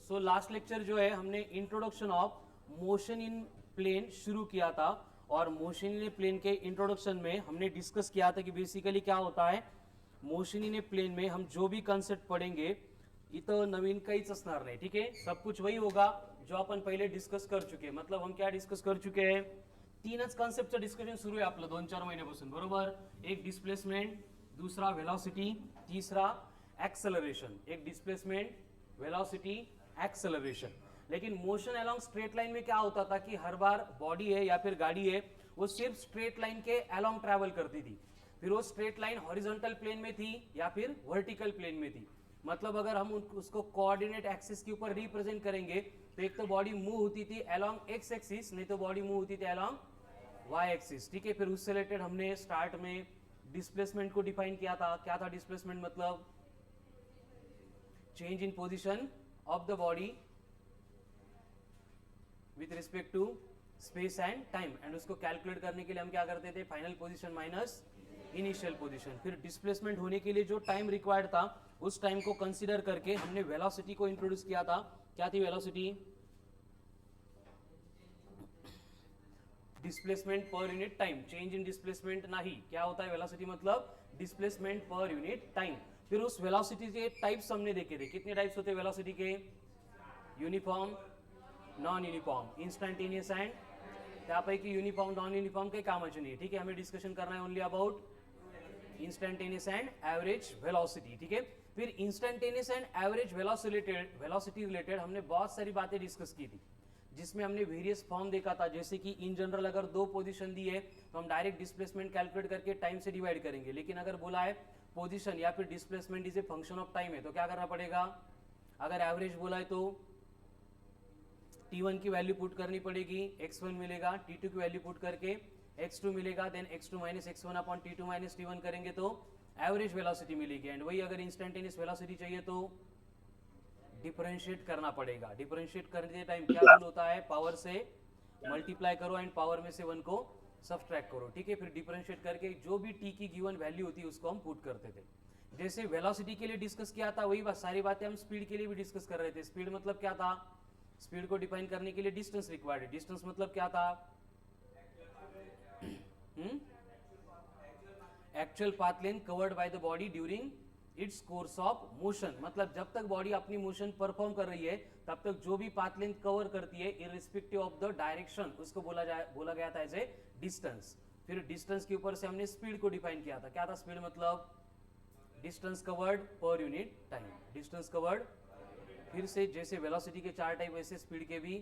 So last lecture जो है हमने introduction of motion in plane शुरू किया था, और मोशन इन प्लेन के इंट्रोडक्शन में हमने डिस्कस किया था कि बेसिकली क्या होता है मोशन इन प्लेन में हम जो भी कॉन्सेप्ट पढ़ेंगे इथं नवीन काहीच असणार नाही. ठीक आहे, सब कुछ वही होगा जो अपन पहले डिस्कस कर चुके हैं. मतलब हम क्या डिस्कस कर चुके हैं, तीनच कॉन्सेप्टचं डिस्कशन सुरू आहे आपलं 2-4 महिन्यापासून, बरोबर. एक डिस्प्लेसमेंट, दूसरा वेलोसिटी, तीसरा एक्सेलरेशन. एक डिस्प्लेसमेंट, वेलोसिटी, एक्सेलरेशन. लेकिन मोशन अलोंग स्ट्रेट लाइन में क्या होता था कि हर बार बॉडी है या फिर गाड़ी है वो सिर्फ स्ट्रेट लाइन के अलोंग ट्रैवल करती थी. फिर वो स्ट्रेट लाइन हॉरिजॉन्टल प्लेन में थी या फिर वर्टिकल प्लेन में थी. मतलब अगर हम उसको कोऑर्डिनेट एक्सिस के ऊपर रिप्रेजेंट करेंगे तो एक तो बॉडी मूव होती थी अलोंग एक्स एक्सिस, नहीं तो बॉडी मूव होती थी अलोंग वाई एक्सिस. ठीक है, फिर उससे रिलेटेड हमने स्टार्ट में डिस्प्लेसमेंट को डिफाइन किया था. क्या था डिस्प्लेसमेंट, मतलब change in position of the body with respect to space and time, and उसको कैलकुलेट करने के लिए हम क्या करते थे, final position minus initial position. फिर डिस्प्लेसमेंट होने के लिए जो टाइम रिक्वायर्ड था उस टाइम को कंसीडर करके हमने वेलोसिटी को इंट्रोड्यूस किया था. क्या थी velocity, displacement per unit time. Change in displacement नहीं, क्या होता है वेलोसिटी, मतलब डिस्प्लेसमेंट पर यूनिट टाइम. फिर उस वेलोसिटी के टाइप्स हमने देखे थे. कितने टाइप्स होते हैं वेलोसिटी के, uniform, non uniform, instantaneous and त्यापैकी युनिफॉर्म नॉन युनिफॉर्म काही कामाचे नाही. ठीक है, हमें डिस्कशन करना है only about instantaneous and average velocity. ठीक है, फिर instantaneous and average velocity related हमने बहुत सारी बातें डिस्कस की थी, जिसमें हमने वेरियस फॉर्म देखा था. जैसे कि इन जनरल अगर दो पोजीशन दी है तो हम डायरेक्ट डिस्प्लेसमेंट कैलकुलेट करके टाइम से डिवाइड करेंगे. लेकिन अगर बोला है पोजीशन या फिर displacement is a function of time है तो क्या करना पड़ेगा, अगर एवरेज बोला है तो t1 की वैल्यू पुट करनी पड़ेगी, x1 मिलेगा, t2 की वैल्यू पुट करके x2 मिलेगा, then x2 minus x1 upon t2 minus t1 करेंगे तो एवरेज वेलोसिटी मिलेगी. एंड वही अगर इंस्टेंटेनियस वेलोसिटी चाहिए तो डिफरेंशिएट करना पड़ेगा. डिफरेंशिएट करने टाइम क्या रूल होता है, पावर से मल्टीप्लाई करो एंड पावर में से 1 को सब्सट्रैक्ट करो. ठीक है, फिर डिफरेंशिएट करके जो भी t की गिवन वैल्यू होती है उसको हम पुट करते थे. जैसे वेलोसिटी के लिए डिस्कस किया था वही सारी बातें हम स्पीड के लिए भी डिस्कस कर रहे थे. स्पीड मतलब क्या था, स्पीड को डिफाइन करने के लिए डिस्टेंस रिक्वायर्ड है. डिस्टेंस मतलब क्या था, actual path length covered by the body during its course of motion. मतलब जब तक बॉडी अपनी मोशन परफॉर्म कर रही है तब तक जो भी पाथ लेंथ कवर करती है इररिस्पेक्टिव ऑफ द डायरेक्शन उसको बोला गया था एज ए डिस्टेंस. फिर डिस्टेंस के ऊपर से हमने स्पीड को डिफाइन किया था. क्या था स्पीड, मतलब distance covered per unit time. Distance covered, फिर से जैसे वेलोसिटी के 4 टाइप वैसे स्पीड के भी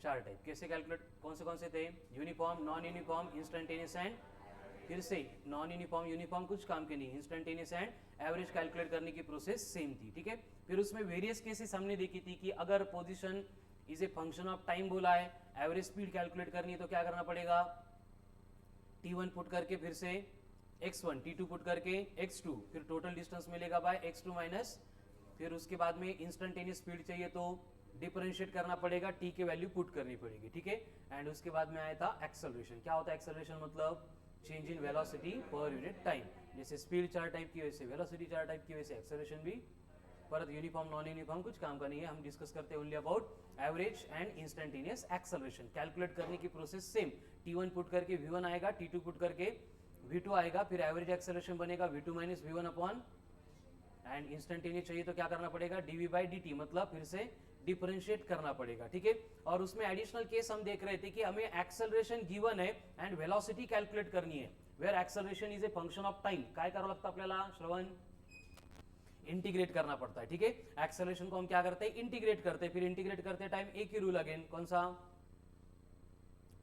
4 टाइप. कैसे कैलकुलेट, कौन से थे, uniform, non uniform, instantaneous and, फिर से नॉन यूनिफॉर्म, यूनिफॉर्म कुछ काम के नहीं, इंस्टेंटेनियस एंड एवरेज कैलकुलेट करने की प्रोसेस सेम थी. ठीक है, फिर उसमें वेरियस केसेस हमने देखी थी कि अगर position is a function of time बोला है, एवरेज स्पीड कैलकुलेट करनी है तो क्या करना पड़ेगा, t1 पुट करके फिर से x1, t2 पुट करके x2, फिर टोटल डिस्टेंस मिलेगा बाय x2 माइनस, फिर उसके बाद में इंस्टेंटेनियस स्पीड चाहिए तो डिफरेंशिएट करना पड़ेगा, t की वैल्यू पुट करनी पड़ेगी. ठीक है, एंड उसके बाद में आया था एक्सेलरेशन. क्या होता है एक्सेलरेशन, मतलब change in velocity per unit time. जैसे स्पीड 4 टाइप की वैसे वेलोसिटी 4 टाइप की वैसे एक्सेलरेशन भी. पर यूनिफॉर्म नॉन यूनिफॉर्म कुछ काम का नहीं है, हम डिस्कस करते हैं only about average and instantaneous acceleration. Calculate करने की प्रोसेस सेम, t1 पुट करके v1 आएगा, t2 पुट करके v2 आएगा, फिर एवरेज एक्सेलरेशन बनेगा v2 minus v1 upon, and instantaneous चाहिए तो क्या करना पड़ेगा, dv बाई dt, मतलब फिर से डिफरेंशिएट करना पड़ेगा. ठीक है, और उसमें एडिशनल केस हम देख रहे थे कि हमें एक्सेलरेशन गिवन है एंड वेलोसिटी कैलकुलेट करनी है, where acceleration is a function of time. काय करावं लागतं आपल्याला श्रवण, इंटीग्रेट करना पड़ता है. ठीक है, एक्सेलरेशन को हम क्या करते हैं, इंटीग्रेट करते हैं. फिर इंटीग्रेट करते टाइम एक ही रूल अगेन, कौन सा,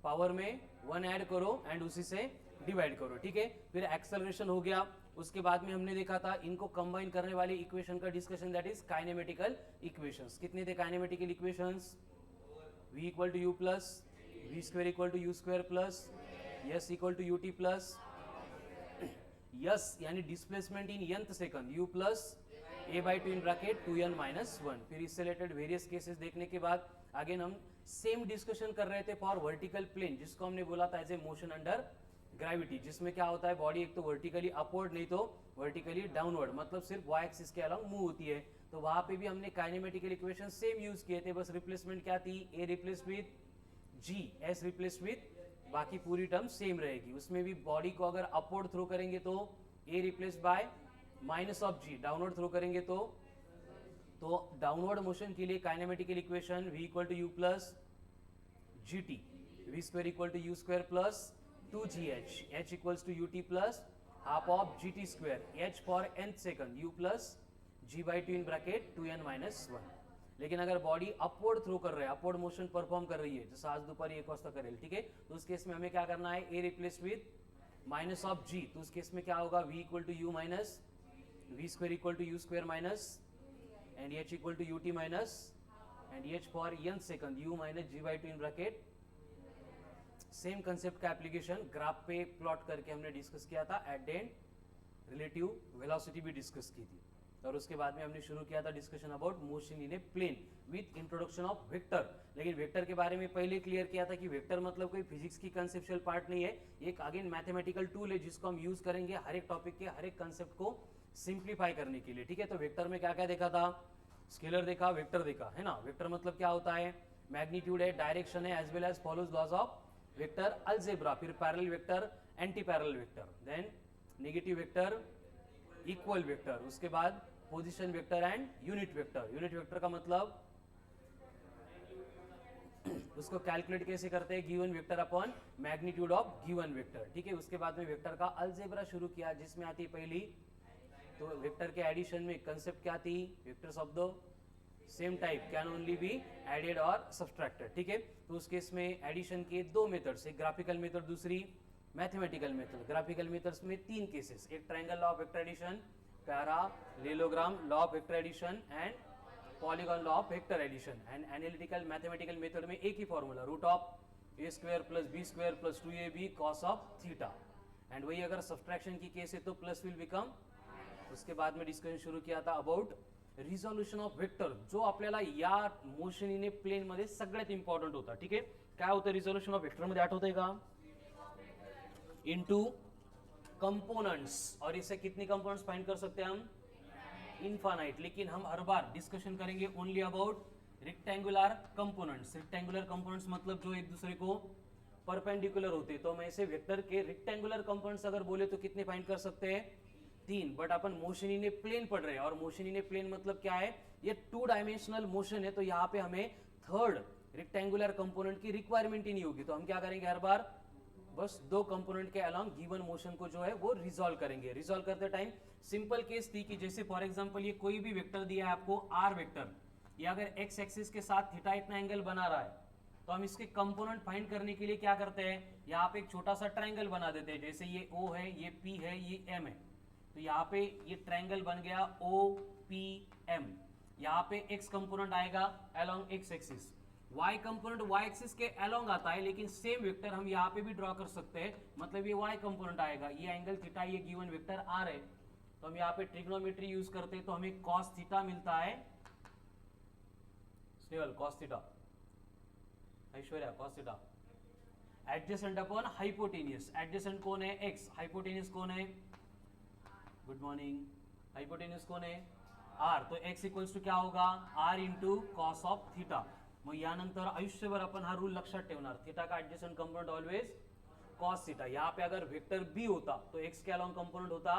पावर में 1 ऐड करो एंड उसी से डिवाइड करो. ठीक है, फिर एक्सेलरेशन हो गया. उसके बाद में हमने देखा था इनको कंबाइन करने वाली इक्वेशन का discussion, that is kinematical equations. कितने थे kinematical equations, v equal to you plus v square equal to u square plus s equal to u t plus s यानी displacement in nth second, u plus a by 2 in bracket 2n minus 1. फिर इससे related various cases देखने के बाद again हम same discussion कर रहे थे फॉर वर्टिकल प्लेन, जिसको हमने बोला था as a motion under gravity, जिसमें क्या होता है बॉडी एक तो वर्टिकली अपवर्ड नहीं तो वर्टिकली डाउनवर्ड, मतलब सिर्फ वाई एक्सिस के अलॉन्ग मूव होती है. तो वहां पे भी हमने काइनेमेटिकल इक्वेशन सेम यूज किए थे, बस रिप्लेसमेंट क्या थी, a replace with g, s replace with, बाकी पूरी टर्म सेम रहेगी। उसमें भी बॉडी को अगर अपवर्ड थ्रो करेंगे तो a replace by minus of g, downward throw करेंगे तो डाउनवर्ड मोशन के लिए kinematical equation v equal to you plus g t, v square equal to u square plus 2gh, h equals to ut plus half of gt square, h for nth second, u plus g by 2 in bracket 2n minus 1। लेकिन अगर body upward throw कर रहा है, upward motion perform कर रही है, जैसे आज दुपारी 1 वाजता करेल, ठीक है, तो उस केस में हमें क्या करना है, a replace with minus of g, तो उस केस में क्या होगा, v equal to u minus v square equal to u square minus and h equal to ut minus and h for n second u minus g by 2 in bracket। Same concept का application graph पे plot करके हमने discuss किया था, at the end relative velocity भी discuss की थी, और उसके बाद में हमने शुरू किया था discussion about motion in a plane with introduction of vector. लेकिन वेक्टर के बारे में पहले क्लियर किया था कि वेक्टर मतलब कोई फिजिक्स की कंसेप्चुअल पार्ट नहीं है, एक अगेन मैथमेटिकल टूल है जिसको हम यूज करेंगे हर एक टॉपिक के हर एक कंसेप्ट को सिंप्लीफाई करने के लिए, ठीक है। तो वेक्टर में क्या क्या देखा था, स्केलर देखा, वेक्टर देखा, है ना। वेक्टर मतलब क्या होता है, मैग्नीट्यूड है, डायरेक्शन है, as well as follows laws of vector, algebra, फिर parallel vector, anti parallel vector, then negative vector, equal vector, उसके बाद position vector and unit vector. Unit vector का मतलब उसको कैलकुलेट कैसे करते हैं, given vector upon magnitude of given vector, ठीक है। उसके बाद में वेक्टर का अलजेब्रा शुरू किया, जिसमें आती है पहली, तो वेक्टर के एडिशन में कंसेप्ट क्या थी, vectors of the same type can only be added और सब्सट्रैक्टेड, ठीक है। तो उस केस में एडिशन के दो मेथड्स, एक ग्राफिकल मेथड, दूसरी मैथमेटिकल मेथड। ग्राफिकल मेथड्स में तीन केसेस, एक triangle law of vector addition, parallelogram law of vector addition and polygon law of vector addition. And analytical mathematical method में एक ही formula, root of a square plus b square plus 2ab cos of theta. And वही अगर subtraction की case है तो plus will become. उसके बाद में डिस्कशन शुरू किया था अबाउट रिझोल्यूशन ऑफ वेक्टर, जो आपल्याला या मोशन इन ए प्लेन मध्ये सगळ्यात इंपॉर्टंट होता, ठीक है। काय होतं रिझोल्यूशन ऑफ वेक्टर मध्ये, आठवतंय का, इनटू कंपोनेंट्स, और इससे कितनी कंपोनेंट्स फाइंड कर सकते हैं हम, इनफाइनाइट। लेकिन हम हर बार डिस्कशन करेंगे only about rectangular components. Rectangular components मतलब जो एक दूसरे को परपेंडिकुलर होते हैं। तो हम ऐसे वेक्टर के रेक्टेंगुलर कंपोनेंट्स अगर बोले तो कितने फाइंड कर सकते हैं, 3। बट अपन मोशन इन ए प्लेन पढ़ रहे हैं, और मोशन इन ए प्लेन मतलब क्या है, ये 2 डायमेंशनल मोशन है, तो यहाँ पे हमें थर्ड रेक्टेंगुलर कंपोनेंट की रिक्वायरमेंट ही नहीं होगी। तो हम क्या करेंगे, हर बार बस 2 कंपोनेंट के अलोंग गिवन मोशन को जो है वो रिजॉल्व करेंगे। रिजॉल्व करते टाइम सिंपल केस थी कि जैसे फॉर एग्जांपल ये कोई भी वेक्टर दिया है आपको, आर वेक्टर, ये अगर एक्स एक्सिस के साथ थीटा इतना एंगल बना रहा है, तो हम इसके कंपोनेंट फाइंड करने के लिए क्या करते हैं, यहाँ पे एक छोटा सा ट्रायंगल बना देते हैं। जैसे ये O है, ये P है, ये M है, तो यहाँ पे ये ट्रायंगल बन गया OPM। यहाँ पे x कंपोनेंट आएगा along x axis, y component y axis के अलोंग आता है, लेकिन सेम वेक्टर हम यहाँ पे भी ड्रॉ कर सकते हैं। मतलब ये y कंपोनेंट आएगा, ये एंगल थीटा, ये गिवन वेक्टर r है, तो हम यहाँ पे ट्रिग्नोमेट्री यूज करते हैं, तो हमें cos थीटा मिलता है, Snehal cos theta, Aishwarya cos theta, adjacent upon hypotenuse. Adjacent कौन है, x, हाइपोटेनियस कौन है, गुड मॉर्निंग, हाइपोटेन्यूस कौन है, r, तो x इक्वल्स टू क्या होगा, r into cos of theta. मग यानंतर आयुष्यभर आपण हा रूल लक्षात ठेवणार, थीटा का adjacent component always cos theta. यहाँ पे अगर वेक्टर b होता तो x के अलोंग कंपोनेंट होता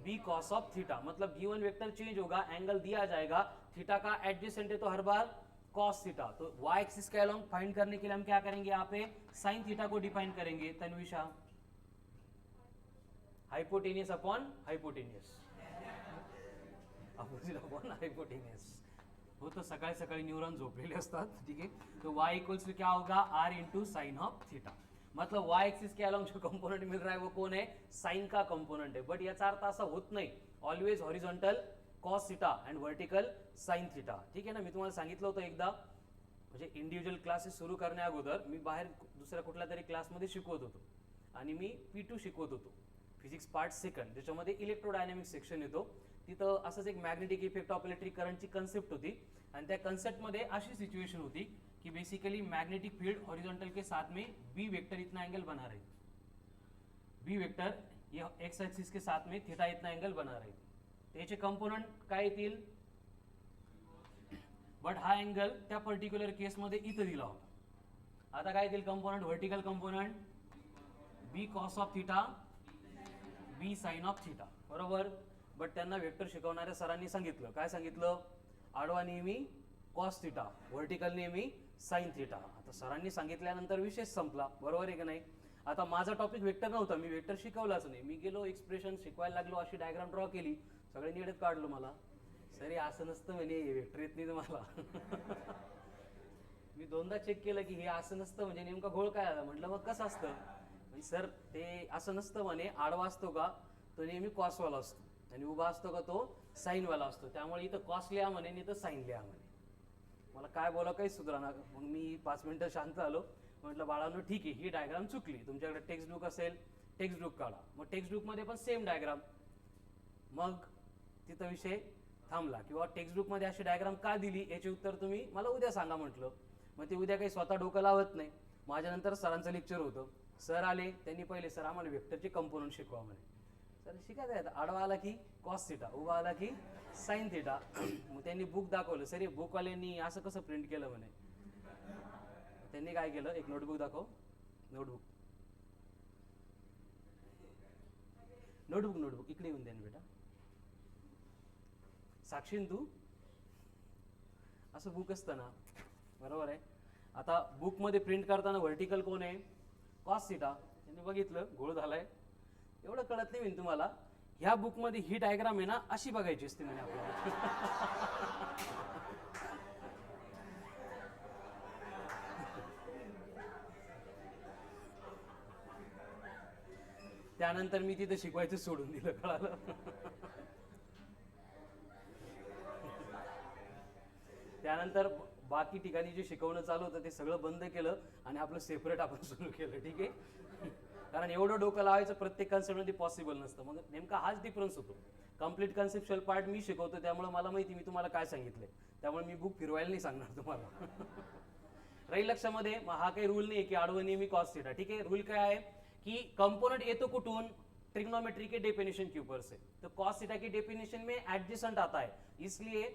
b कॉस ऑफ थीटा। मतलब गिवन वेक्टर चेंज होगा, एंगल दिया जाएगा, थीटा का एडजेसेंट है तो हर बार कॉस थीटा। तो y एक्सिस के अलोंग फाइंड करने के लिए हम क्या करेंगे, यहाँ पे साइन थीटा को डिफाइन करेंगे। Tanvisha, hypotenuse upon hypotenuse, opposite upon hypotenuse, वो तो सकाळी सकाळी न्यूरॉन झोपलेले असतात, ठीक है। तो y इक्वल्स टू क्या होगा, r into sine of theta. मतलब y एक्सिस के अलोंग जो कंपोनेंट मिल रहा है वो कौन है, साइन का कंपोनेंट है। बट याचा अर्थ असा होत नाही, always horizontal cos theta and vertical sine theta, ठीक आहे ना। मी तुम्हाला सांगितलं होतं एकदा, म्हणजे इंडिव्हिज्युअल क्लासेस सुरू करण्या अगोदर मी बाहेर दुसऱ्या कुठल्या तरी क्लासमध्ये शिकवत होतो, आणि मी P2 शिकवत होतो, फिजिक्स पार्ट सेकंड, ज्याच्यामध्ये इलेक्ट्रोडायनामिक्स सेक्शन येतो। तिथं असंच एक मॅग्नेटिक इफेक्ट ऑफ इलेक्ट्रिक करंटची कन्सेप्ट होती, आणि त्या कन्सेप्टमध्ये अशी सिच्युएशन होती कि बेसिकली मैग्नेटिक फील्ड हॉरिजॉन्टल के साथ में बी वेक्टर इतना एंगल बना रही, बी वेक्टर ये एक्स एक्सिस के साथ में थीटा इतना एंगल बना रही, त्याचे कंपोनेंट काय येतील, बट हा अँगल त्या पर्टिक्युलर केसमध्ये इथं दिला होता. आता काय येतील component, vertical component b cos of theta b sine of theta, बरोबर. बट त्यांना वेक्टर शिकवणाऱ्या सरांनी सांगितलं, काय सांगितलं, आडवा नेहमी कॉस थिटा, व्हर्टिकल नेहमी साइन थिटा. आता सरांनी सांगितल्यानंतर विषय संपला, बरोबर आहे की नाही. आता माझा टॉपिक वेक्टर नव्हता, मी वेक्टर शिकवलाच नाही. मी गेलो एक्सप्रेशन शिकवायला लागलो, अशी डायग्राम ड्रॉ केली, सगळे निडत काढलो. मला सर असं नसतं म्हणजे वेक्टर येत नाही तुम्हाला. मी दोनदा चेक केलं की हे असं नसतं म्हणजे नेमका घोळ काय आला. म्हटलं मग कसं असतं. सर ते असं नसतं म्हणे, आडवा असतो का तो नेहमी कॉसवाला असतो आणि उभा असतो का तो साईनवाला असतो. त्यामुळे इथं कॉस लिहा म्हणे आणि इथं साईन लिहा म्हणे. मला काय बोला काही सुधारणा. मग मी 5 मिनिटं शांत आलो. म्हटलं बाळांनो ठीक आहे, ही डायग्राम चुकली, तुमच्याकडे टेक्स्ट बुक असेल टेक्स्ट बुक काढा. मग टेक्स्ट बुकमध्ये पण सेम डायग्राम. मग तिथं विषय थांबला. किंवा टेक्स्ट बुकमध्ये अशी डायग्राम का दिली याचे उत्तर तुम्ही मला उद्या सांगा म्हटलं. मग ते उद्या काही स्वतः डोकं लावत नाही. माझ्यानंतर सरांचं लेक्चर होतं. सर आले, त्यांनी पहिले सर आम्हाला वेक्टरचे कंपोनंट शिकवा म्हणे. सर शिकायचं आहे, आडवा आला की कॉस थिटा, उभा आला की साइन थिटा. मग त्यांनी बुक दाखवलं. सर हे बुकवाल्यांनी असं कसं प्रिंट केलं म्हणे. त्यांनी काय केलं, एक नोटबुक दाखव, नोटबुक नोटबुक नोटबुक इकडे येऊन द्या बेटा. साक्षीन तू असं बुक असतं ना, बरोबर आहे. आता बुक मध्ये प्रिंट करताना व्हर्टिकल कोण आहे, कॉस थिटा. त्यांनी बघितलं, घोळ झालाय. एवढं कळत नाही मी तुम्हाला, ह्या बुक मध्ये ही डायग्राम आहे ना अशी बघायची असते म्हणजे आपल्याला. त्यानंतर मी तिथे शिकवायचं सोडून दिलं, कळालं. त्यानंतर बाकी ठिकाणी जे शिकवणं चालू होतं ते सगळं बंद केलं आणि आपलं सेपरेट आपण सुरू केलं, ठीक आहे. कारण एवढं डोकं लावायचं प्रत्येक कन्सेप्टमध्ये पॉसिबल नसतं. मग नेमका हाच डिफरन्स होतो. कम्प्लीट कन्सेप्च्युअल पार्ट मी शिकवतो, त्यामुळे मला माहिती मी तुम्हाला काय सांगितलंय. त्यामुळे मी बुक फिरवायला नाही सांगणार तुम्हाला. राहील लक्षामध्ये. हा काही रूल नाही की आडवं नेहमी कॉस थिटा, ठीक आहे. रूल काय आहे कि कंपोनेंट येतो कुठून, ट्रिग्नोमेट्री के डेफिनेशन के ऊपर से. तो कॉस थीटा की डेफिनेशन में एडजेसेंट आता है, इसलिए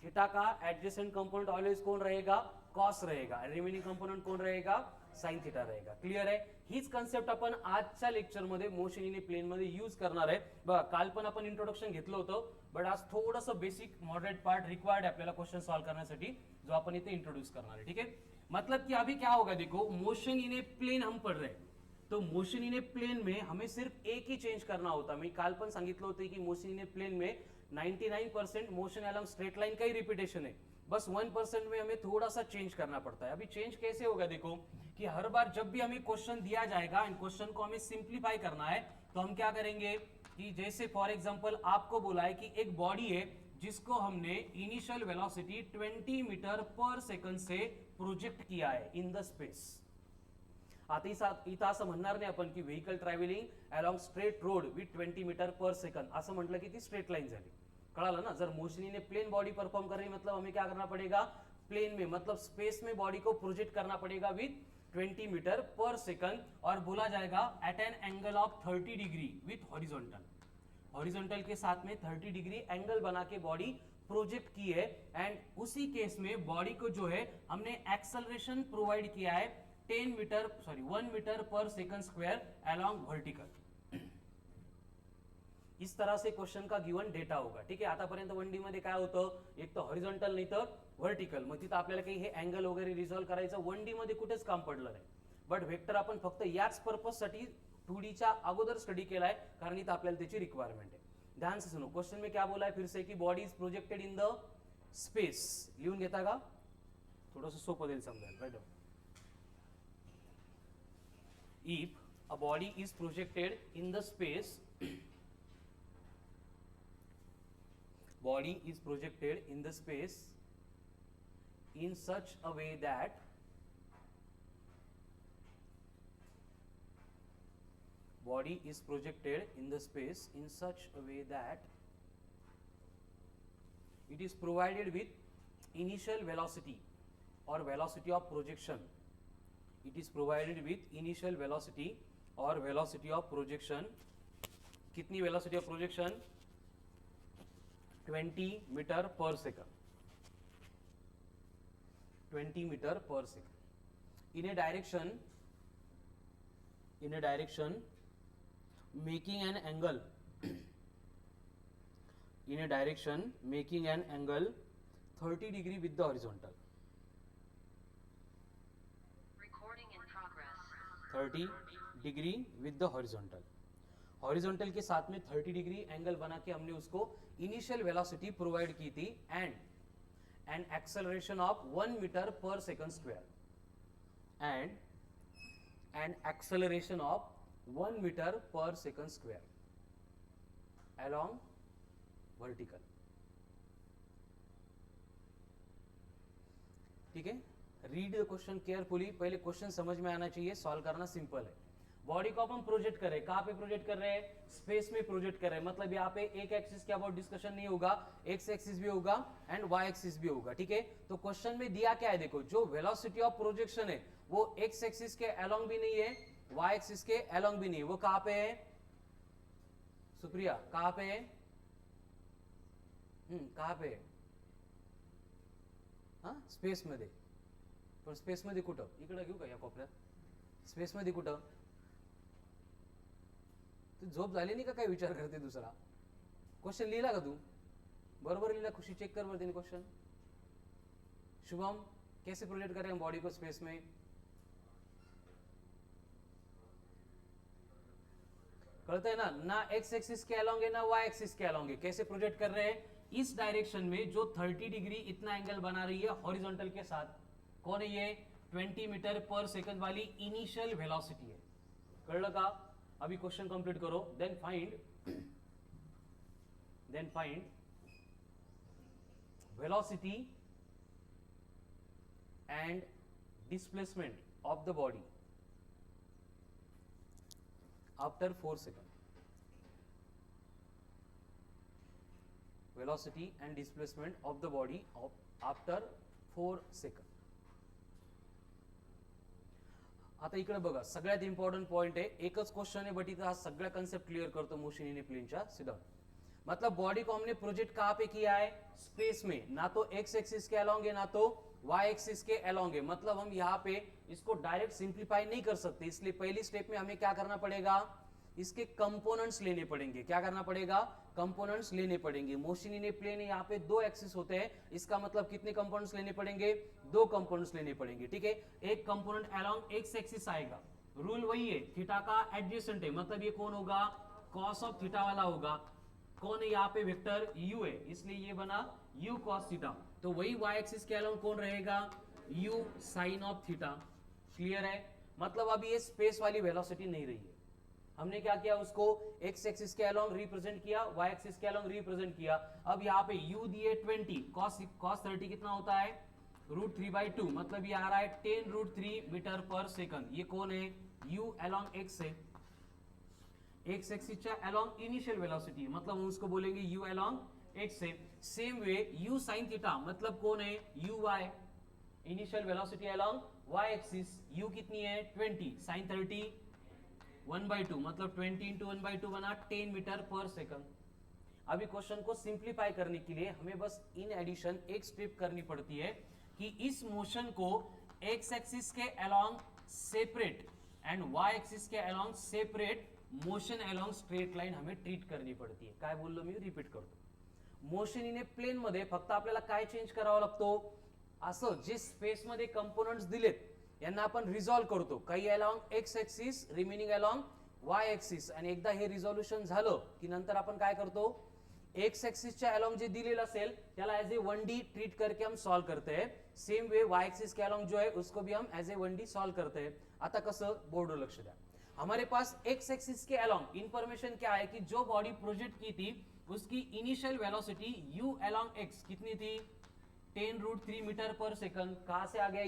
थीटा का एडजेसेंट कंपोनेंट ऑलवेज कौन रहेगा, कॉस रहेगा. रिमेनिंग कंपोनेंट कौन रहेगा, साइन थीटा रहेगा. क्लियर आहे. हीच कन्सेप्ट आपण आजच्या लेक्चर मध्ये मोशन इन ए प्लेन मध्ये यूज करणार आहे. बघा काल पण आपण इंट्रोडक्शन घेतलं होतं, बट आज थोडंसं बेसिक मॉडरेट पार्ट रिक्वायर्ड आहे आपल्याला क्वेश्चन सॉल्व करण्यासाठी, जो आपण इथे इंट्रोड्यूस करणार आहे, ठीक है. मतलब कि अभी क्या होगा, देखो मोशन इन ए प्लेन हम पढ़ रहे हैं, तो मोशन इन ए प्लेन में हमें सिर्फ एक ही चेंज करना होता. मी काल पण सांगितलं होतं की मोशन इन ए प्लेन में 99% मोशन अलॉन्ग स्ट्रेट लाइन का ही रिपीटेशन है, बस 1% में हमें थोड़ा सा चेंज करना पड़ता है. अभी चेंज कैसे होगा, देखो कि हर बार जब भी हमें क्वेश्चन दिया जाएगा एंड क्वेश्चन को हमें सिंप्लीफाई करना है, तो हम क्या करेंगे कि जैसे फॉर एग्जांपल आपको बोला है कि एक बॉडी है जिसको हमने initial velocity 20 metre per second से प्रोजेक्ट किया है इन द स्पेस. आता इथं असं म्हणणार नाही आपण की vehicle travelling along straight road with 20 metre per second, असं म्हटलं की ती स्ट्रेट लाइन झाली. कळालं ना. जर motion in a plane body perform कर रही मतलब हमें क्या करना पड़ेगा, प्लेन में मतलब स्पेस में बॉडी को प्रोजेक्ट करना पड़ेगा विथ 20 मीटर पर सेकंड, और बोला जाएगा at an angle of 30 degree with horizontal. Horizontal के साथ में 30 डिग्री एंगल बना के बॉडी प्रोजेक्ट की है. एंड उसी केस में बॉडी को जो है हमने एक्सेलरेशन प्रोवाइड किया है 1 metre per second square along vertical. इस तरह से क्वेश्चन का गिवन डेटा होगा, ठीक है. आतापर्यंत 1D मध्ये काय होतं, एक तर हॉरिझॉन्टल नाही तर व्हर्टिकल. मग तिथं आपल्याला काही हे अँगल वगैरे रिझॉल्व करायचं 1D मध्ये कुठेच काम पडलं नाही. बट वेक्टर आपण फक्त याच पर्पज साठी 2D च्या अगोदर स्टडी केलाय, कारण इथं आपल्याला त्याची रिक्वायरमेंट आहे. ध्यान से सुनो, क्वेश्चन में क्या बोला है फिर से की body is projected in the space. लिहून घेता का, थोडंसं सोपं देईल समजायला. Right. If a body is projected in the space, body is projected in the space in such a way that body is projected in the space in such a way that it is provided with initial velocity or velocity of projection. It is provided with initial velocity or velocity of projection. कितनी velocity of projection, 20 metre per second. 20 metre per second in A direction making an angle 30 degree with the horizontal. Recording in progress. 30 degree with the horizontal. Horizontal के साथ में 30 degree angle बना के हमने उसको initial velocity provide की थी and an acceleration of 1 metre per second square and an acceleration of 1 metre per second square along vertical. ठीक है, रीड द क्वेश्चन केयरफुली. पहले क्वेश्चन समझ में आना चाहिए, सॉल्व करना सिंपल है. बॉडी को हम प्रोजेक्ट कर रहे हैं, कहां पे प्रोजेक्ट कर रहे हैं? स्पेस में प्रोजेक्ट कर रहे हैं. मतलब यहाँ पे एक एक्सिस के अबाउट डिस्कशन नहीं होगा, एक्स एक्सिस भी होगा एंड वाई एक्सिस भी होगा. ठीक है, तो क्वेश्चन में दिया क्या है देखो, जो वेलोसिटी ऑफ प्रोजेक्शन है वो एक्स एक्सिस के अलोंग भी नहीं है, वाई एक्सिस के अलोंग भी नहीं है. वो कहां पे है सुप्रिया, कहां पे है? कहां पे है? हा, स्पेस मध्ये. पण स्पेस मध्ये कुठं? इकडे घेऊ का या कोपऱ्यात? स्पेस मध्ये कुठं? तू झोप झाली नाही का, काय विचार करते दुसरा? क्वेश्चन लिहिला का तू? बरोबर लिहिला? खुशी चेक कर बरं क्वेश्चन. शुभम, कैसे प्रोजेक्ट करें हम बॉडी को स्पेस में? कळता है ना? ना एक्स एक्सिस के अलोंग है ना वाई एक्सिस के अलोंग है. कैसे प्रोजेक्ट कर रहे हैं? इस डायरेक्शन में जो 30 डिग्री इतना एंगल बना रही है हॉरिजॉन्टल के साथ. कौन है ये? 20 मीटर पर सेकंड वाली इनिशियल वेलोसिटी है. कळलं का? अभी क्वेश्चन कंप्लीट करो. Then find velocity and displacement of the body after 4 second. velocity and displacement of the body after 4 second. आता इकडे बघा, सगळ्यात इंपॉर्टंट पॉइंट आहे. एकच क्वेश्चन है बट इथं हा सगळा कंसेप्ट क्लियर करतो मोशन इन प्लेनच्या. सीधा मतलब बॉडी को हमने प्रोजेक्ट कहां पे किया है? स्पेस में. ना तो एक्स एक्सिस के अलोंग है ना तो वाई एक्सिस के अलोंग है. मतलब हम यहाँ पे इसको डायरेक्ट सिंप्लीफाई नहीं कर सकते, इसलिए पहली स्टेप में हमें क्या करना पड़ेगा? इसके कंपोनेंट्स लेने पड़ेंगे. क्या करना पड़ेगा? कंपोनेंट्स लेने पड़ेंगे. मोशन इन ए प्लेन यहाँ पे 2 एक्सिस होते हैं, इसका मतलब कितने कंपोनेंट्स लेने पड़ेंगे? 2 कंपोनेंट्स लेने पड़ेंगे. ठीक है, एक कंपोनेंट अलोंग एक्स एक्सिस आएगा. रूल वही है, थीटा का एडजेसेंट है, मतलब ये कौन होगा? कॉस ऑफ थीटा वाला होगा. कौन है यहाँ पे? वेक्टर u है, इसलिए ये बना u cos थीटा. तो वही y एक्सिस के अलोंग कौन रहेगा? u sin of theta. Clear है? मतलब अभी ये स्पेस वाली वेलोसिटी नहीं रही है. हमने क्या किया? उसको x एक्सिस के अलोंग रिप्रेजेंट किया, y एक्सिस के अलोंग रिप्रेजेंट किया. अब यहाँ पे u दिए 20, cos 30 कितना होता है? √3/2. मतलब ये आ रहा है 10√3 मीटर पर सेकंड. ये कौन है? u अलोंग x है. एक्स एक्सिसच्या अलोंग इनिशियल वेलोसिटी, मतलब हम उसको बोलेंगे u अलोंग x से. Same way u sin theta मतलब कौन है? uy. Initial velocity along y axis. u कितनी है? 20. sin 30 1/2, मतलब 20 इंटू 1/2 बना 10 मीटर पर सेकंड. अभी क्वेश्चन को सिंप्लीफाई करने के लिए हमें बस इन एडिशन एक स्टेप करनी पड़ती है कि इस मोशन को एक्स एक्सिस के along separate and y axis के along separate motion along straight line हमें ट्रीट करनी पडती है. काय बोललो मी? रिपीट करतो. मोशन इन ए प्लेन मध्ये फक्त आपल्याला काय चेंज करावा लागतो? असं जे स्पेस मध्ये कंपोनेंट्स दिलेत यांना आपण रिझॉल्व करतो. काही along x axis, remaining along y axis. आणि एकदा हे रिझॉल्युशन झालं की नंतर आपण काय करतो? एक्स एक्सिसच्या अलोंग जे दिलेलं असेल त्याला एज ए 1D ट्रीट करके हम सॉल्व करते हैं. सेम वे वाई एक्सिस के अलोंग जो है उसको भी हम एज ए 1D सॉल्व करते हैं. आता कसं? बोर्डवर लक्ष द्या. हमारे पास एक्स एक्सिस के अलोंग इंफॉर्मेशन क्या है कि जो बॉडी प्रोजेक्ट की थी उसकी initial velocity u along x कितनी थी? 10√3 मीटर पर सेकंड. कहां से आ गया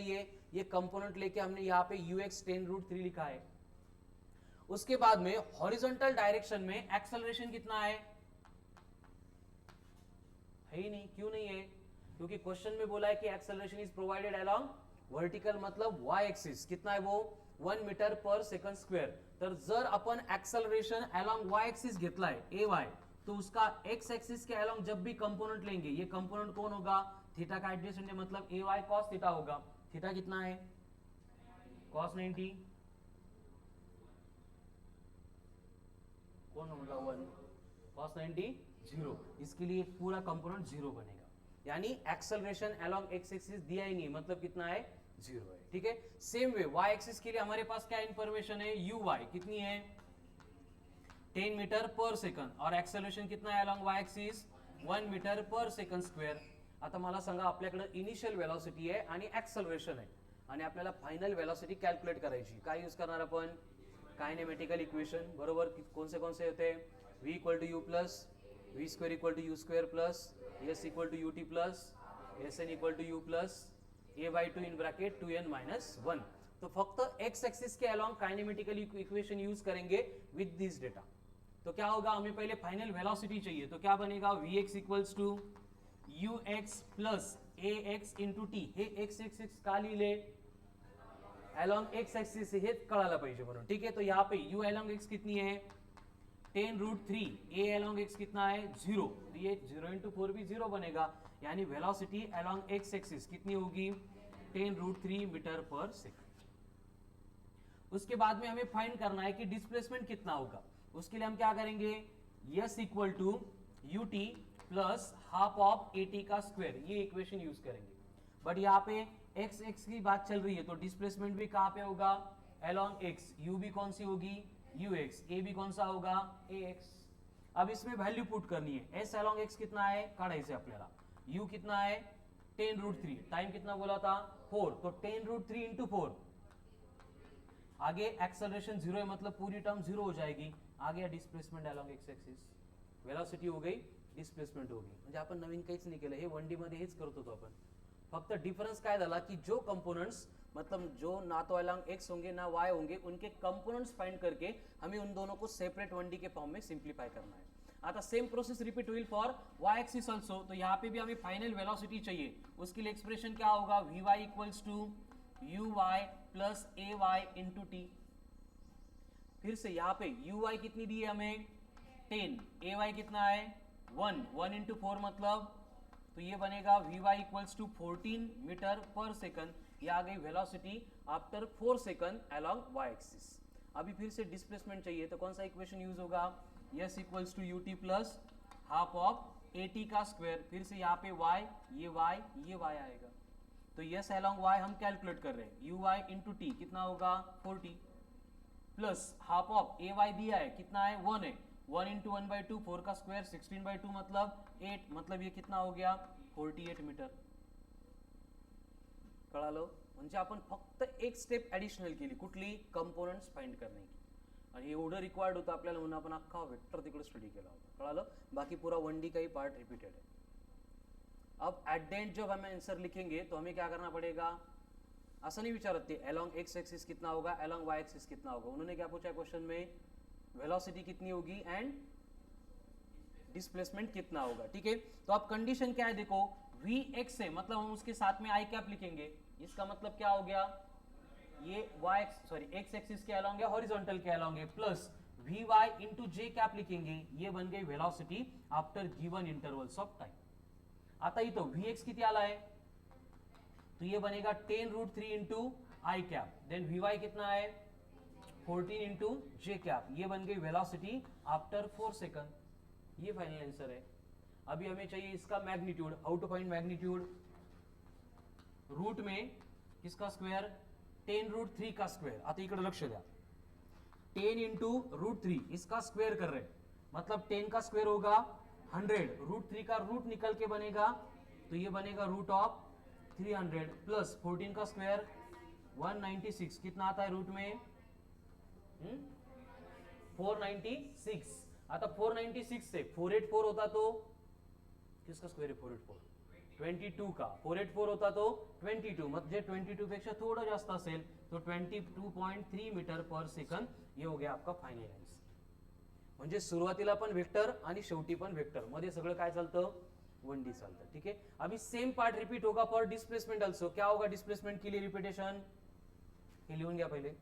ये कंपोनेंट लेके हमने यहाँ पे ux 10√3 लिखा है. उसके बाद में हॉरिजॉन्टल डायरेक्शन में एक्सेलरेशन कितना है ही नहीं. क्यों नहीं है? क्योंकि क्वेश्चन में बोला है कि acceleration is provided along vertical, मतलब y एक्सिस. कितना है वो? 1 मीटर पर सेकंड स्क्वेअर. तर जर अपन एक्सेलरेशन अलोंग y एक्सिस घेतलाय ay, तो उसका x एक्सिस के अलोंग जब भी कंपोनेंट लेंगे, ये कंपोनेंट कौन होगा? थीटा का एडजेसेंट है मतलब ए वाई कॉस थीटा होगा। थीटा कितना है cos 90, कौन होगा 1, cos 90 0, इसके लिए पूरा कंपोनेंट 0 बनेगा, यानी एक्सेलरेशन अलोंग एक्स एक्सिस दिया ही नहीं, मतलब कितना है 0 है। ठीक है, सेम वे वाई एक्सिस के लिए हमारे पास क्या इंफॉर्मेशन है, यू वाई कितनी है 10 मीटर पर सेकंड और एक्सेलरेशन कितना है along Y axis 1 metre per second square. आता मला सांगा आपल्याकडे इनिशियल वेलॉसिटी आहे आणि एक्सेलरेशन आहे आणि आपल्याला फायनल वेलॉसिटी कॅल्क्युलेट करायची, काय यूज करणार आपण कायनेमेटिकल इक्वेशन बरोबर। कौन से होते हैं v equal to you plus v square equal to u square plus s equal to u t plus s n equal to you plus a by two in bracket 2n minus 1। तो फक्त x axis के along kinematical equation use करेंगे with this data. तो क्या होगा, हमें पहले final velocity चाहिए, तो क्या बनेगा v x equals to u x plus a x into t. हे एक्स एक्सिस का लिहिले अलॉन्ग एक्स एक्सिस हे कळायला पाहिजे म्हणून। ठीक है, तो यहाँ पे u अलॉन्ग एक्स कितनी है 10√3, a अलॉन्ग एक्स कितना है 0, तो ये 0 इंटू 4 भी 0 बनेगा, यानी वेलोसिटी अलॉन्ग एक्स एक्सिस कितनी होगी 10√3 मीटर पर सेकंड। उसके बाद में हमें फाइंड करना है कि डिस्प्लेसमेंट कितना होगा। उसके लिए हम क्या करेंगे, s equal to u t plus half of a t का स्क्वायर, ये इक्वेशन यूज करेंगे। बट यहाँ पे एक्स एक्स की बात चल रही है तो डिस्प्लेसमेंट भी कहाँ पे होगा अलॉन्ग एक्स, यू भी कौन सी होगी यू एक्स, ए भी कौन सा होगा ए एक्स। अब इसमें वैल्यू पुट करनी है, एस अलॉन्ग एक्स कितना है काढायचे आपल्याला, यू कितना है 10√3, टाइम कितना बोला था 4, तो 10√3 इंटू 4, आगे एक्सेलरेशन 0 है मतलब पूरी टर्म 0 हो जाएगी, आगे displacement along x axis, velocity हो गई डिस्प्लेसमेंट हो गई। म्हणजे आपण नवीन काहीच नाही केलं, हे 1D मध्ये हेच करत होतो आपण, फक्त डिफरेंस काय झाला की जो कंपोनेंट्स मतलब जो ना तो अलॉन्ग एक्स होंगे ना वाई होंगे, उनके कंपोनेंट्स फाइंड करके हमें उन दोनों को सेपरेट 1D के फॉर्म में सिंप्लीफाई करना है। आता सेम प्रोसेस रिपीट हुई फॉर वाई एक्सिस ऑल्सो, तो यहाँ पे भी हमें फाइनल वेलोसिटी चाहिए, उसके लिए एक्सप्रेशन क्या होगा v y equals to u y plus a y into t. फिर से यहाँ पे यू वाई कितनी दी है हमें 10, ए वाई कितना है 1 इंटू 4 मतलब, तो ये बनेगा v y equals to 14 metre per second, ये आ गई velocity after 4 second along y axis. अभी फिर से डिस्प्लेसमेंट चाहिए तो कौन सा इक्वेशन यूज होगा, s equals to u t plus half of a t का स्क्वायर, फिर से यहाँ पे y ये y आएगा, तो यस अलॉन्ग y हम कैलकुलेट कर रहे हैं, यू वाई इंटू टी कितना होगा 40 plus half of a y दिया है कितना है 1 है, 1 इंटू 1/2 4 का स्क्वायर 16/2 मतलब 8, मतलब ये कितना हो गया 48 मीटर। कळालं, म्हणजे आपण फक्त एक स्टेप ऍडिशनल केली, कुठली कंपोनेंट्स फाइंड करने की, आणि एवढं रिक्वायर्ड होतं आपल्याला म्हणून आपण अख्खा वेक्टर तिकडे स्टडी केला होता। कळालं, बाकी पूरा 1D का ही पार्ट रिपीटेड है। अब एट द एंड जब हम आंसर लिखेंगे तो हमें क्या करना पड़ेगा, ऐसा नहीं विचारते थे अलॉन्ग एक्स एक्सिस कितना होगा अलॉन्ग वाई एक्सिस कितना होगा, उन्होंने क्या पूछा क्वेश्चन में वेलोसिटी कितनी होगी एंड डिस्प्लेसमेंट कितना होगा। ठीक है, तो अब कंडीशन क्या है देखो, वी एक्स है मतलब हम उसके साथ में आई कैप लिखेंगे, इसका मतलब क्या हो गया ये वाई सॉरी एक्स एक्सिस के अलॉन्ग है हॉरिजॉन्टल के अलॉन्ग है, प्लस वी वाई इंटू जे कैप लिखेंगे, ये बन गई velocity after given intervals of time. आता ही तो वी एक्स किती आला है, तो ये बनेगा 10√3 इंटू आई कैप, देन वी वाई कितना है 14 इंटू जे कैप, ये बन गई वेलोसिटी आफ्टर 4 सेकंड, ये फाइनल आंसर है। अभी हमें चाहिए इसका magnitude, how to find magnitude, root में किसका स्क्वायर 10√3 का स्क्वायर, आता इकडे लक्ष द्या 10 इंटू √3 इसका स्क्वायर कर रहे, मतलब 10 का स्क्वायर होगा 100, √3 का रूट निकल के बनेगा, तो ये बनेगा रूट ऑफ 300 प्लस 14 का स्क्वायर 196, कितना आता है रूट में 496। आता 496 से 484 होता तो किसका स्क्वेअर आहे 484 22 का, 484 होता तो 22, म्हणजे 22 पेक्षा थोड़ा जास्त असेल तो 22.3 मीटर पर सेकंड, ये हो गया आपका फाइनल आंसर। म्हणजे सुरुवातीला पण वेक्टर आणि शेवटी पण वेक्टर, मध्ये सगळं काय चालतं 1D चालतं। ठीक है, अभी सेम पार्ट रिपीट होगा फॉर डिस्प्लेसमेंट ऑल्सो। क्या होगा डिस्प्लेसमेंट के लिए रिपीटेशन, हे लिहून घ्या पहिले,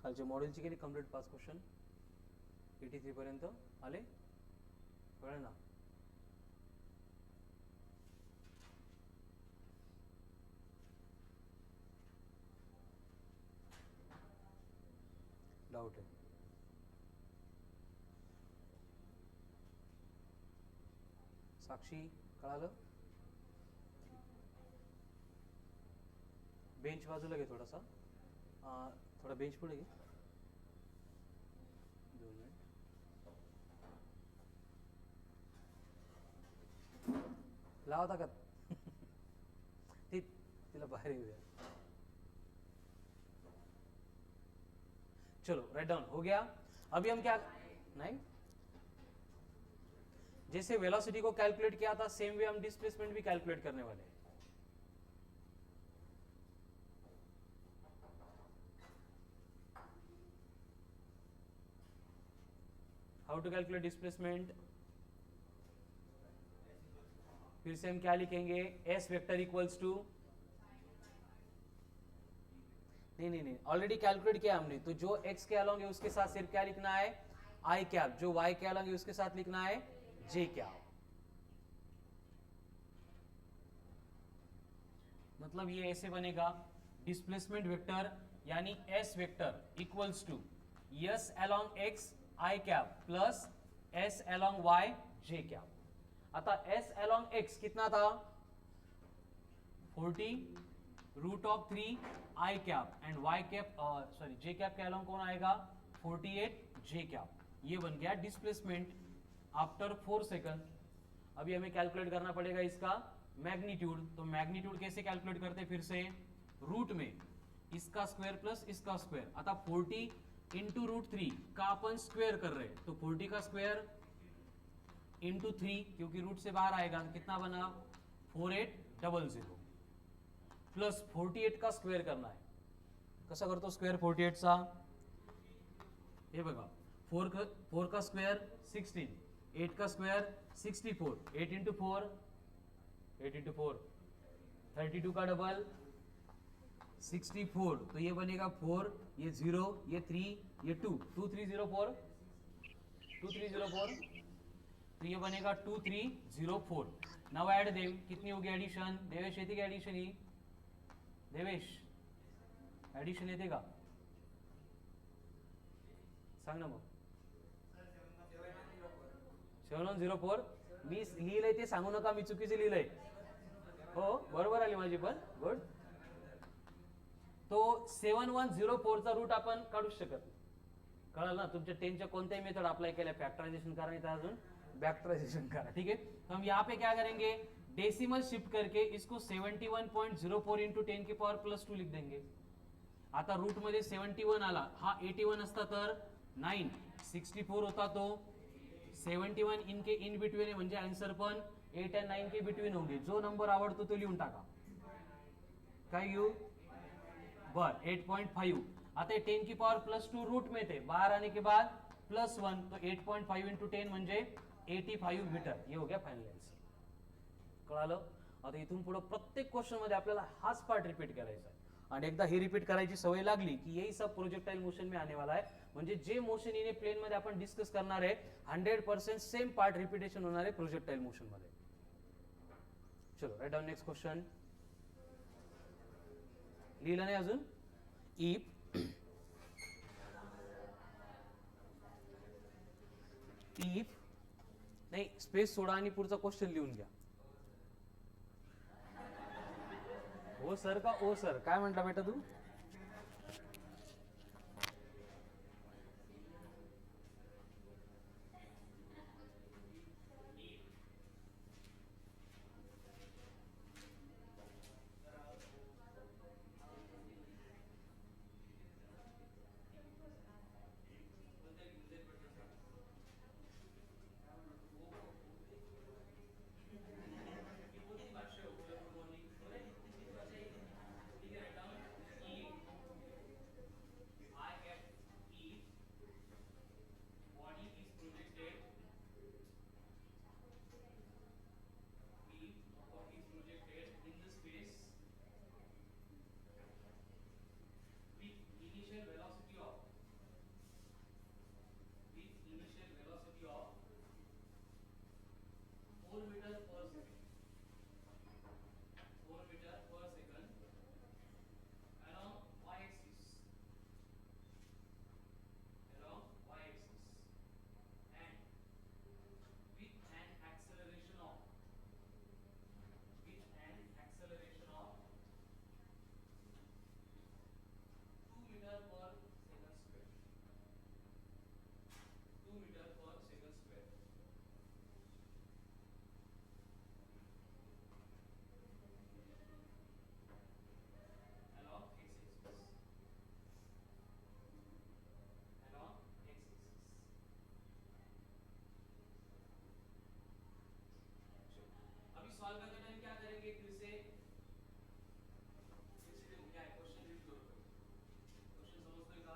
खालच्या मॉडेलची केली कम्प्लीट 5 क्वेश्चन 83 पर्यंत आले कळलं ना. डाऊट आहे साक्षी कळालं. बेंच बाजूला घे थोडासा थोडा बेंच पुढे घे 2 मिनिट. लावा का ती तिला बाहेर येऊ द्या. चलो राइट डाउन हो गया. अभी हम क्या नहीं जैसे वेलोसिटी को कैलकुलेट किया था सेम वे हम डिस्प्लेसमेंट भी कैलकुलेट करने वाले हैं. How to calculate displacement. फिर से हम क्या लिखेंगे एस वेक्टर इक्वल्स टू नहीं ऑलरेडी कैलकुलेट किया हमने. तो जो x के अलोंग है उसके साथ सिर्फ क्या लिखना है आई कैप. जो y के अलोंग है उसके साथ लिखना है j कैप. मतलब ये ऐसे बनेगा डिस्प्लेसमेंट वेक्टर यानी s vector equals to s along x i cap plus s along y j cap. आता s अलोंग x कितना था 40 root of 3 i cap and y cap sorry j cap के along कौन आएगा 48 j cap. ये बन गया displacement after 4 second. अभी हमें कैलकुलेट करना पड़ेगा इसका मैग्नीट्यूड. तो मैग्नीट्यूड कैसे कैलकुलेट करते फिर से रूट में इसका स्क्वायर प्लस इसका स्क्वायर. आता 40 इंटू रूट 3 का अपन स्क्वायर कर रहे हैं तो 40 का स्क्वायर इंटू 3 क्योंकि रूट से बाहर आएगा कितना बना 4800 प्लस 48 का स्क्वेअर करना आहे. कसा करतो स्क्वेअर 48 चा हे बघा 4 का स्क्वेअर 16 8 का स्क्वेअर 64 8 इंटू 4 32 का डबल 64 तो ये बनेगा 4 ये 0 ये 3 ये 2 2304 तो ये बनेगा 2304. नाउ ऐड देम कितनी होगी एडिशन. देवेश येते का एडिशन ही देवेश ऍडिशन येते का सांग ना मग 7104. मी लिहिलंय ते सांगू नका मी चुकीचे लिहिलंय. हो बरोबर आली माझी पण गुड. तो 7104 चा रूट आपण काढू शकत. कळलं ना. तुमच्या 10 च्या कोणत्याही मेथड अप्लाई केल्या फॅक्टरायझेशन करा नाही अजून बैक्टराइजेशन करा. ठीक है तो हम यहाँ पे क्या करेंगे डेसिमल शिफ्ट करके इसको 71.04 इंटू 10 की पावर प्लस 2 लिख देंगे. आता रूट मध्ये 71 आला हा 81 असता तर 9 64 होता तो 71 इनके इन बिटवीन आहे म्हणजे आन्सर पण 8 and 9 के बिटवीन होंगे. जो नंबर आवडतो तो लिहून टाका. काय घेऊ बर 8.5. आता 10 की पावर प्लस 2 रूट में थे बाहर आने के बाद प्लस 1 तो 8.5 इंटू 10 म्हणजे 85 मीटर. ये हो गया फाइनल आंसर. कळालं. आता इथून पुढे प्रत्येक क्वेश्चन मध्ये आपल्याला हाच पार्ट रिपीट करायचा आहे आणि एकदा ही रिपीट करायची सवय लागली की यही सब प्रोजेक्टाइल मोशन में आने वाला है. म्हणजे जे मोशन इने प्लेन मध्ये आपण डिस्कस करणार आहे 100% सेम पार्ट रिपीटेशन होणार आहे प्रोजेक्टाइल मोशन मध्ये. चलो राइट डाउन नेक्स्ट क्वेश्चन. लिहिलं नाही अजून. इफ नाही स्पेस सोडा आणि पुढचा क्वेश्चन लिहून घ्या. हो सर का ओ सर काय म्हटला बेटा तू. 4 metre per second, 4 metre per second along y axis, along y axis, and with an acceleration of 2 meter per second square, 2 meter per second square. Along x axis, along x axis. अभी solve करते time क्या करेंगे, फिर से देखो क्या है, question read करो, क्वेश्चन समझते हो का बेटा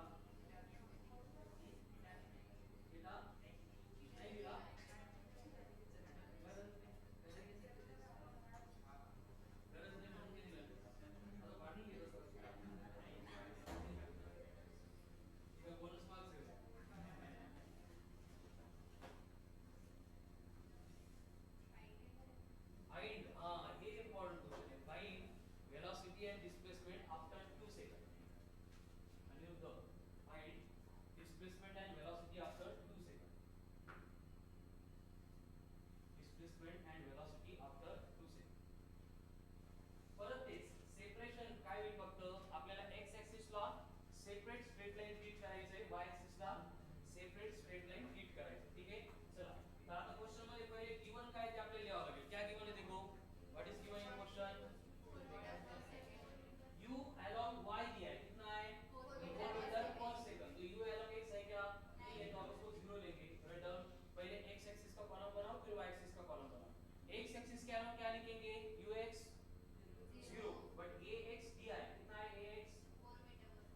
नहीं मिला, गरज नहीं म्हणून किती लागले, आता वाढून घेतो सर, ठीक आहे, बोनस मार्क्स आहे. Find, ये important क्वेश्चन है, find velocity and displacement after 2 seconds. Aniruddh, find displacement and velocity after 2 seconds. Displacement and velocity after 2 seconds. परत तेच सेपरेशन काय होईल, फक्त आपल्याला x axis ला सेपरेट स्ट्रेट लाईन ट्रीट करायचंय, y axis ला सेपरेट स्ट्रेट लाईन ट्रीट करायचं, ठीक आहे. चला तर आता क्वेश्चन मध्ये पहिले गिवन काय ते आपल्याला लिहावं लागेल. क्या गिवन है देखो, what is given in question, u along y दिया है, कितना है 4 मीटर पर सेकंड, तो u along x है क्या, नहीं है, तो आप इसको 0 लेंगे. रिटर्न पहले x एक्सिस का कॉलम बनाओ, फिर y एक्सिस का कॉलम बनाओ. x एक्सिस के अलॉन्ग क्या लिखेंगे, ux 0, बट ax दिया है, कितना है ax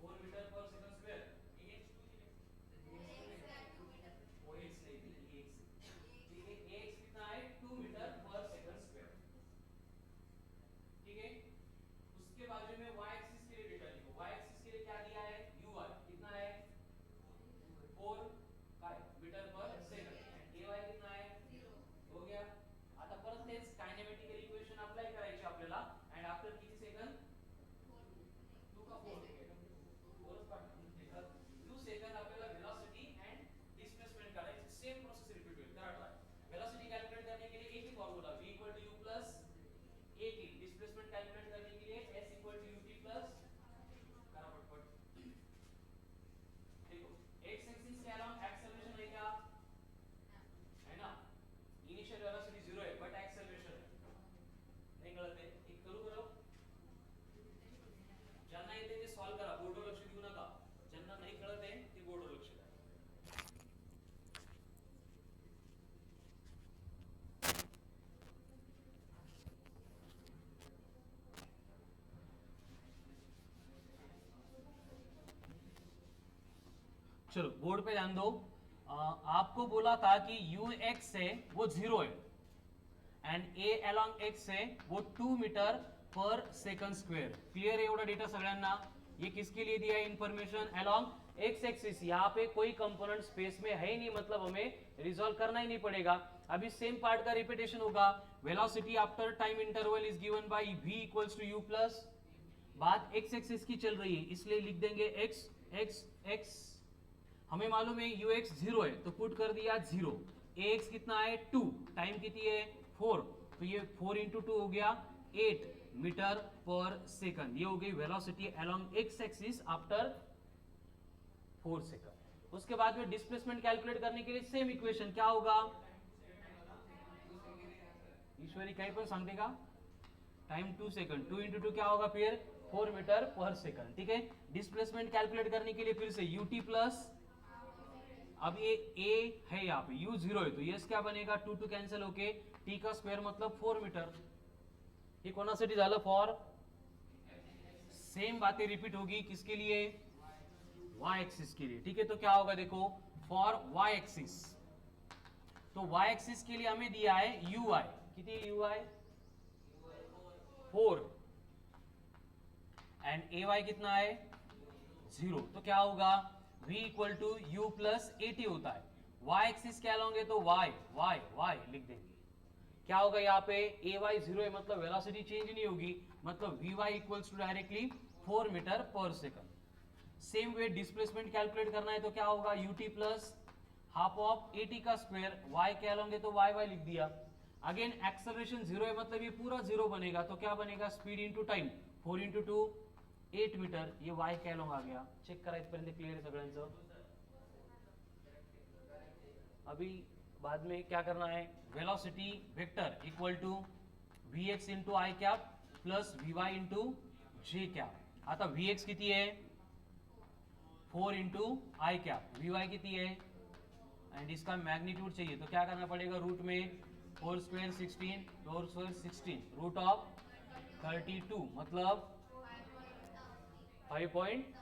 4 metre per second square, ax 2 ax नहीं ax, ठीक है, ax कितना है 2 मीटर पर सेकंड स्क्वायर, ठीक है. उसके बाजू में y एक्सिस के लिए डेटा लिखो, y एक्सिस के लिए क्या दिया है, uy कितना है 4 मीटर पर सेकंड, ay कितना है 0, हो गया. आता परत तेच कायनेमॅटिकल इक्वेशन अप्लाय करायची आपल्याला, एंड आफ्टर किती सेकंड 2 का 4 4च पार्ट, 2 सेकंड आपल्याला वेलोसिटी एंड डिस्प्लेसमेंट काढायची. सेम प्रोसेस रिपीट होईल. करा ट्राय. वेलोसिटी कैलकुलेट करने के लिए एक ही formula v = u + at, displacement calculate करने के लिए s = ut + करा फटफट. देखो x एक्सिस के अलोंग एक्सेलरेशन है क्या, है ना, इनिशियल वेलोसिटी 0 है बट एक्सेलरेशन है, नहीं कळत आहे, एक करू बरं. ज्यांना येते ते सॉल्व करा, बोर्डवर लक्ष देऊ नका, ज्यांना नाही कळत आहे ते बोर्डवर लक्ष द्या. चलो बोर्ड पे ध्यान दो. आपको बोला था कि ux है वो 0 है एंड a along x है वो 2 metre per second square. Clear है एवढा डेटा सगळ्यांना. ये किसके लिए दिया है इंफॉर्मेशन, along x एक्सिस. यहाँ पे कोई कंपोनेंट स्पेस में है ही नहीं, मतलब हमें रिजॉल्व करना ही नहीं पड़ेगा. अभी सेम पार्ट का रिपीटेशन होगा. Velocity after time interval is given by v = u plus, बात x एक्सिस की चल रही है इसलिए लिख देंगे x x x. हमें मालूम है ux 0 है तो पुट कर दिया 0. ax कितना है 2, टाइम कितनी है 4, तो ये 4 × 2 हो गया 8 मीटर पर सेकंड. ये हो गई velocity along x axis after 4 second. उसके बाद में डिस्प्लेसमेंट कैलकुलेट करने के लिए सेम इक्वेशन क्या होगा, ईश्वरी काही पण सांगते का, टाइम 2 सेकंड, 2 × 2 क्या होगा फिर 4 मीटर पर सेकंड, ठीक है. डिस्प्लेसमेंट कैलकुलेट करने के लिए फिर से ut प्लस, अब ये a है यहाँ पे u 0 है तो ये क्या बनेगा 2 2 कैंसिल होके t का स्क्वायर मतलब 4 मीटर. ये कोणासाठी झालं, फॉर. सेम बातें रिपीट होगी किसके लिए, y एक्सिस के लिए, ठीक है. तो क्या होगा देखो, फॉर y एक्सिस, तो y एक्सिस के लिए हमें दिया है uy, कितनी uy 4 एंड ay कितना है 0, तो क्या होगा v = u + at होता है. y एक्सिस क्या अलोंग है तो y y y लिख देंगे. क्या होगा यहाँ पे ए वाई जीरो है, मतलब वेलोसिटी चेंज नहीं होगी, मतलब v y equals to directly 4 metre per second. Same way displacement calculate करना है तो क्या होगा u t plus half of a t का स्क्वायर, वाई क्या लोगे तो वाई वाई लिख दिया। अगेन एक्सेलरेशन जीरो है, मतलब ये पूरा जीरो बनेगा, तो क्या बनेगा speed into time, 4 into 2 8 metre, ये वाई क्या लोग आ गया। चेक करा इथपर्यंत क्लियर आहे सगळ्यांचं। अभी बाद में क्या करना है, velocity vector equal to v x into I cap plus v y into J cap. आता वी एक्स किती है 4 इंटू आई कैप, वी वाई किती है एंड इसका मैग्नीट्यूड चाहिए, तो क्या करना पड़ेगा रूट में 4 स्क्वायर 16, 4 स्क्वायर 16 रूट ऑफ 32, मतलब 5 पॉइंट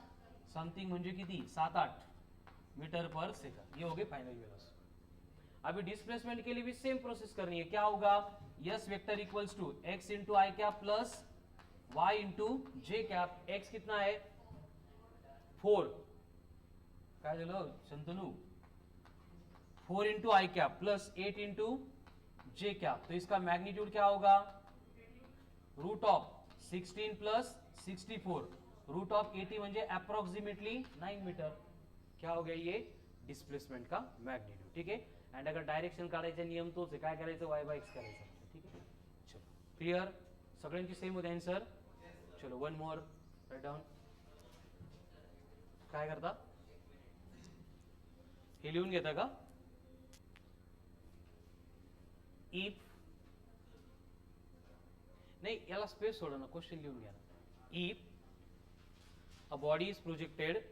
समथिंग म्हणजे किती 7-8 मीटर पर सेकंड, ये हो गई फाइनल वेलोसिटी। अभी डिस्प्लेसमेंट के लिए भी सेम प्रोसेस करनी है, क्या होगा S vector equals to X into I cap plus Y into J cap. X कितना है 4, काय झालं शंतनू 4 इंटू आई कैप प्लस 8 इंटू जे कैप, तो इसका मैग्नीट्यूड क्या होगा root of 16 plus 64 root of 80 म्हणजे अप्रॉक्सिमेटली 9 मीटर। क्या हो गया ये डिस्प्लेसमेंट का मैग्नीट्यूड, ठीक है। एंड अगर डायरेक्शन काढायचा नियम तोच आहे, काय करायचं वाय बाय एक्स करायचं, ठीक है। चलो क्लियर, सगळ्यांची सेम होते आन्सर। चलो वन मोर राइट डाउन, काय करता हे लिहून घेता का, इफ नहीं याला स्पेस सोडा ना, क्वेश्चन लिहून घ्या ना। If a body is projected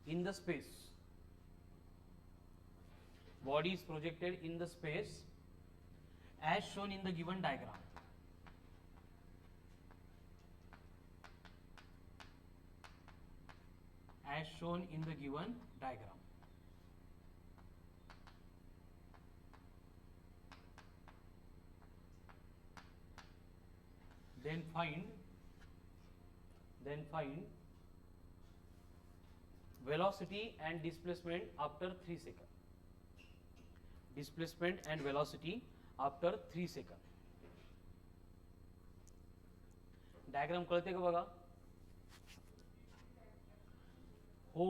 in the space, body is projected in the space as shown in the given diagram, as shown in the given diagram, then find velocity and displacement after 3 seconds, displacement and velocity after 3 seconds। Diagram कळते का बघा, हो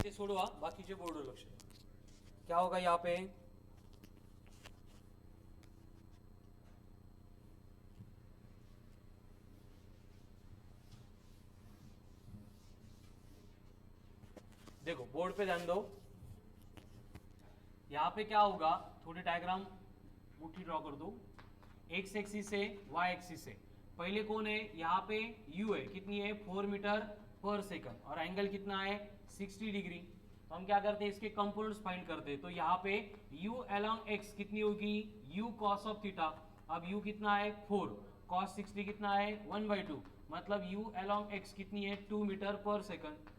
ते सोडवा, बाकीचे board लक्ष द्या. क्या होगा यहाँ पे, देखो बोर्ड पे ध्यान दो. यहाँ पे क्या होगा, थोड़ी डायग्राम मुट्ठी ड्रॉ कर दो. एक्स एक्सिस से वाई एक्सिस से पहले कौन है, यहाँ पे u है, कितनी है 4 मीटर पर सेकंड, और एंगल कितना है 60 डिग्री. तो हम क्या करते हैं, इसके कंपोनेंट्स फाइंड करते हैं. तो यहाँ पे u along x कितनी होगी, u cos ऑफ थीटा. अब u कितना है 4, cos 60 कितना है 1/2, मतलब u along x कितनी है 2 मीटर पर सेकंड.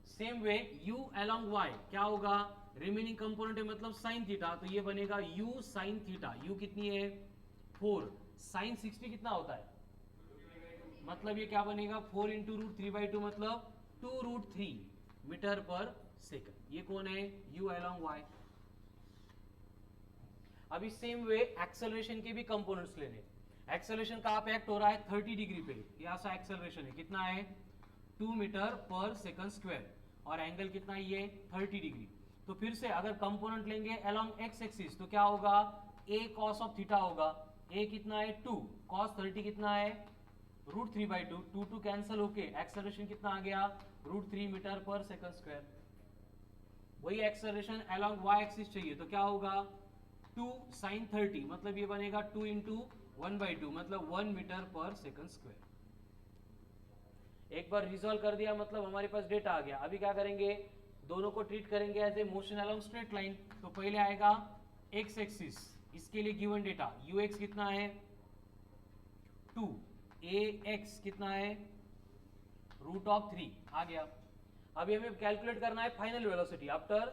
सेम वे u along y क्या होगा, रिमेनिंग कंपोनेंट है मतलब साइन थीटा, तो ये बनेगा u साइन थीटा. u कितनी है 4, साइन 60 कितना होता है, मतलब ये क्या बनेगा 4 इंटू रूट 3/2, मतलब 2√3 मीटर पर सेकंड. ये कौन है, u along y. अभी सेम वे एक्सेलरेशन के भी कंपोनेंट्स लेने. एक्सेलरेशन कहाँ पे एक्ट हो रहा है 30 डिग्री पे, ये ऐसा एक्सेलरेशन है, कितना है 2 मीटर पर सेकंड स्क्वायर, और एंगल कितना है ये 30 डिग्री. तो फिर से अगर कंपोनेंट लेंगे अलोंग एक्स एक्सिस तो क्या होगा, a cos ऑफ थीटा होगा. a कितना है 2, cos 30 कितना है √3/2, 2 कैंसिल होके एक्सेलरेशन कितना आ गया √3 मीटर पर सेकंड स्क्वायर. वही एक्सेलरेशन अलोंग y एक्सिस चाहिए, तो क्या होगा 2 sin 30, मतलब ये बनेगा 2 इंटू 1/2, मतलब 1 मीटर पर सेकंड स्क्वायर. एक बार रिजॉल्व कर दिया मतलब हमारे पास डेटा आ गया. अभी क्या करेंगे, दोनों को ट्रीट करेंगे as a motion along straight line. तो पहले आएगा एक्स एक्सिस, इसके लिए गिवन डेटा ux कितना है 2, ax कितना है √3 आ गया. अभी हमें कैलकुलेट करना है फाइनल वेलोसिटी आफ्टर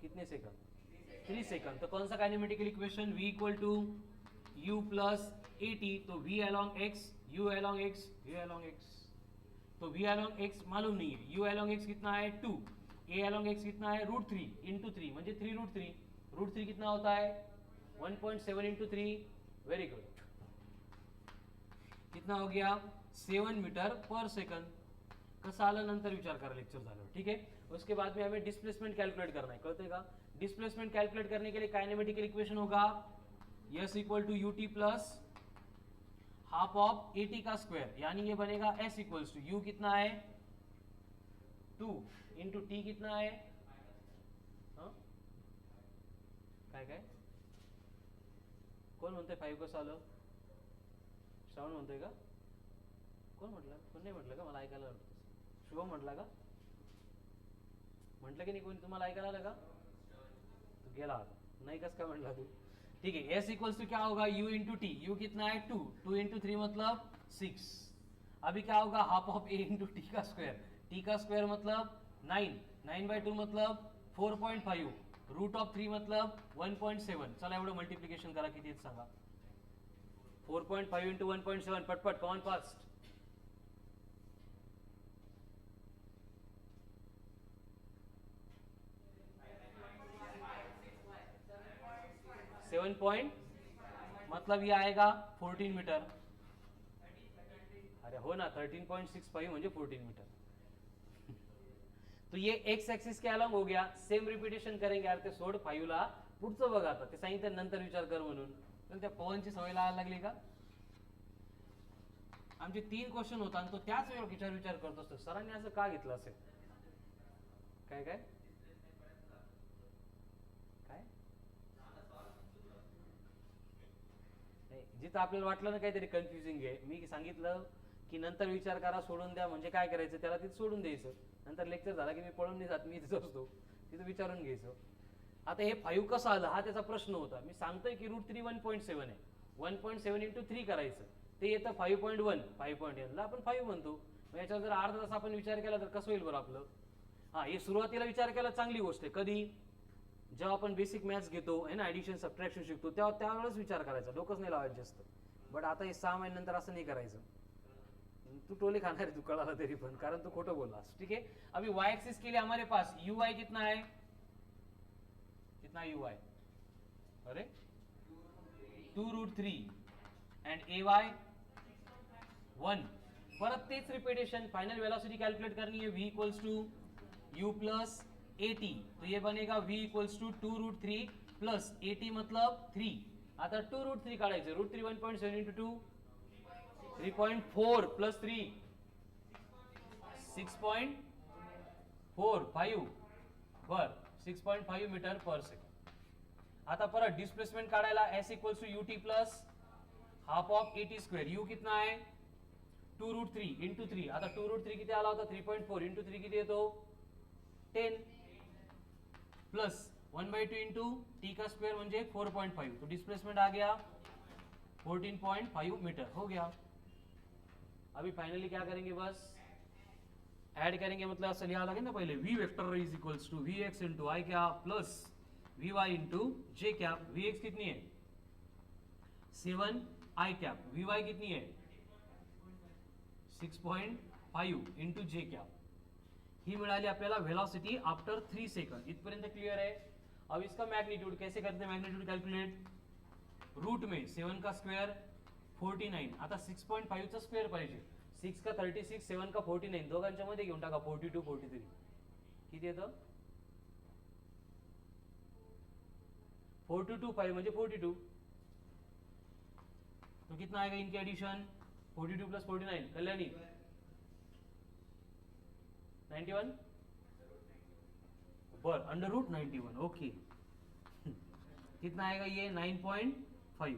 कितने सेकंड, 3 सेकंड. तो कौन सा kinematical equation, v equal to u plus at. तो v along x, u along x, u along x. तो v along x मालूम नहीं है, u along x कितना है 2, a along x कितना है √3 इंटू 3 म्हणजे 3√3. √3 कितना होता है 1.7 इंटू 3. Very good. कितना हो गया 7 मीटर पर सेकंड. कसं आलं नंतर विचार करा लेक्चर झालं, ठीक है. उसके बाद में हमें डिस्प्लेसमेंट कैलकुलेट करना है, कळते का. डिस्प्लेसमेंट कैलकुलेट करने के लिए काइनेमेटिकल इक्वेशन होगा s equal to ut plus half of at का स्क्वायर, यानी ये बनेगा s इक्वल्स टू u कितना है 2 इंटू t कितना है, काय काय कोण म्हणतोय 5 कसं आलं, श्रावण म्हणतोय का, कोण म्हटलं, कोण नाही म्हटलं का, मला ऐकायला आलं. शुभम म्हटला का, म्हटलं की नाही कोणी, तुम्हाला ऐकायला आलं का, तू गेला आता नाही, कस काय म्हटला तू. ठीक है, s इक्वल्स टू क्या होगा u इंटू टी. u कितना है 2, 2 इंटू 3 मतलब 6. अभी क्या होगा half of a into T का स्क्वायर, t का स्क्वायर मतलब 9, 9/2 मतलब 4.5, √3 मतलब 1.7. चला एवढं मल्टिप्लिकेशन करा, किती सांगा 4.5 इंटू 1.7, पटपट कॉन फास्ट. 7 पॉइंट मतलब ये आएगा 14 मीटर. अरे हो ना 13.65 म्हणजे 14 मीटर. तो ये एक्स एक्सिस के अलॉन्ग हो गया. सेम रिपीटेशन करेंगे यार, ते सोड 5 ला पुढचं बघ आता, ते सांगितलं नंतर विचार कर म्हणून. तर त्या पवनची सवय लागायला लागली का. आमचे 3 क्वेश्चन होता आणि तो त्याच वेळेला विचार करत असतो, सरांनी असं का घेतलं असेल, काय काय काय जिथं आपल्याला वाटलं ना काहीतरी कन्फ्युजिंग आहे, मी सांगितलं की नंतर विचार करा, सोडून द्या, म्हणजे काय करायचं त्याला तिथे सोडून द्यायचं. नंतर लेक्चर झाला की मी पळून नाही जात, मी तिथं असतो, तिथं विचारून घ्यायचं. आता हे 5 कसं आलं हा त्याचा प्रश्न होता. मी सांगतोय की √3 1.7 आहे, 1.7 इंटू 3 करायचं, ते येतं 5.1. 5.1 ला आपण 5 म्हणतो. मग याच्यावर जर अर्धा तास आपण विचार केला तर कसं होईल बरं आपलं. हा, हे सुरुवातीला विचार केला चांगली गोष्ट आहे. कधी जेव्हा आपण बेसिक मॅथ्स घेतो आहे ना, ऍडिशन सबट्रॅक्शन शिकतो, तेव्हा त्यावेळेस विचार करायचा, डोकंच नाही लावायचं जास्त. बट आता हे 6 महिन्यानंतर असं नाही करायचं. तू टोले खाणार है, तू कळाला तरी पण, कारण तू खोटं बोललास. ठीक है, अभी y एक्सिस के लिए हमारे पास uy कितना है, कितना uy, अरे 2√3 एंड ay 1 परत तेच रिपीटेशन, फाइनल वेलोसिटी कैलकुलेट करनी है v equals to u plus at, तो ये बनेगा v equals to 2√3 plus at मतलब 3. आता 2√3 काढायचं, √3 1.7 into 2 3.4 प्लस 3 6.45 बर 6.5 मीटर पर सेकंड. आता परत डिस्प्लेसमेंट काढायला s equals to ut plus half of at square. u कितना आहे 2√3 इंटू 3. आता 2√3 किती आला होता 3.4 इंटू 3 किती येतो 10 प्लस 1/2 इंटू t का स्क्वायर म्हणजे 4.5. तो डिस्प्लेसमेंट आ गया 14.5 मीटर हो गया. अभी फाइनली क्या करेंगे, बस ऐड करेंगे, मतलब असं लिहावं लागेल ना पहिले v vector is equals to vx into I cap plus vy into J cap. vx कितनी है 7 आई कैप, vy कितनी है 6.5 इंटू जे कैप. ही मिळाली आपल्याला वेलोसिटी आफ्टर 3 सेकंड. इथपर्यंत क्लियर है. अब इसका मैग्नीट्यूड कैसे करते हैं, मैग्नीट्यूड कैलकुलेट रूट में 7 का स्क्वायर 49. आता 6.5 चा स्क्वेअर पाहिजे. 6 का 36 7 का 49 दोघांच्या मध्ये घेऊन टाका 42 43 किती येतं 42 5 म्हणजे 42. तो कितना आएगा इनके एडिशन 42 प्लस 49 कल्याणी 91 बर अंडर रूट 91 ओके. कितना आएगा ये 9.5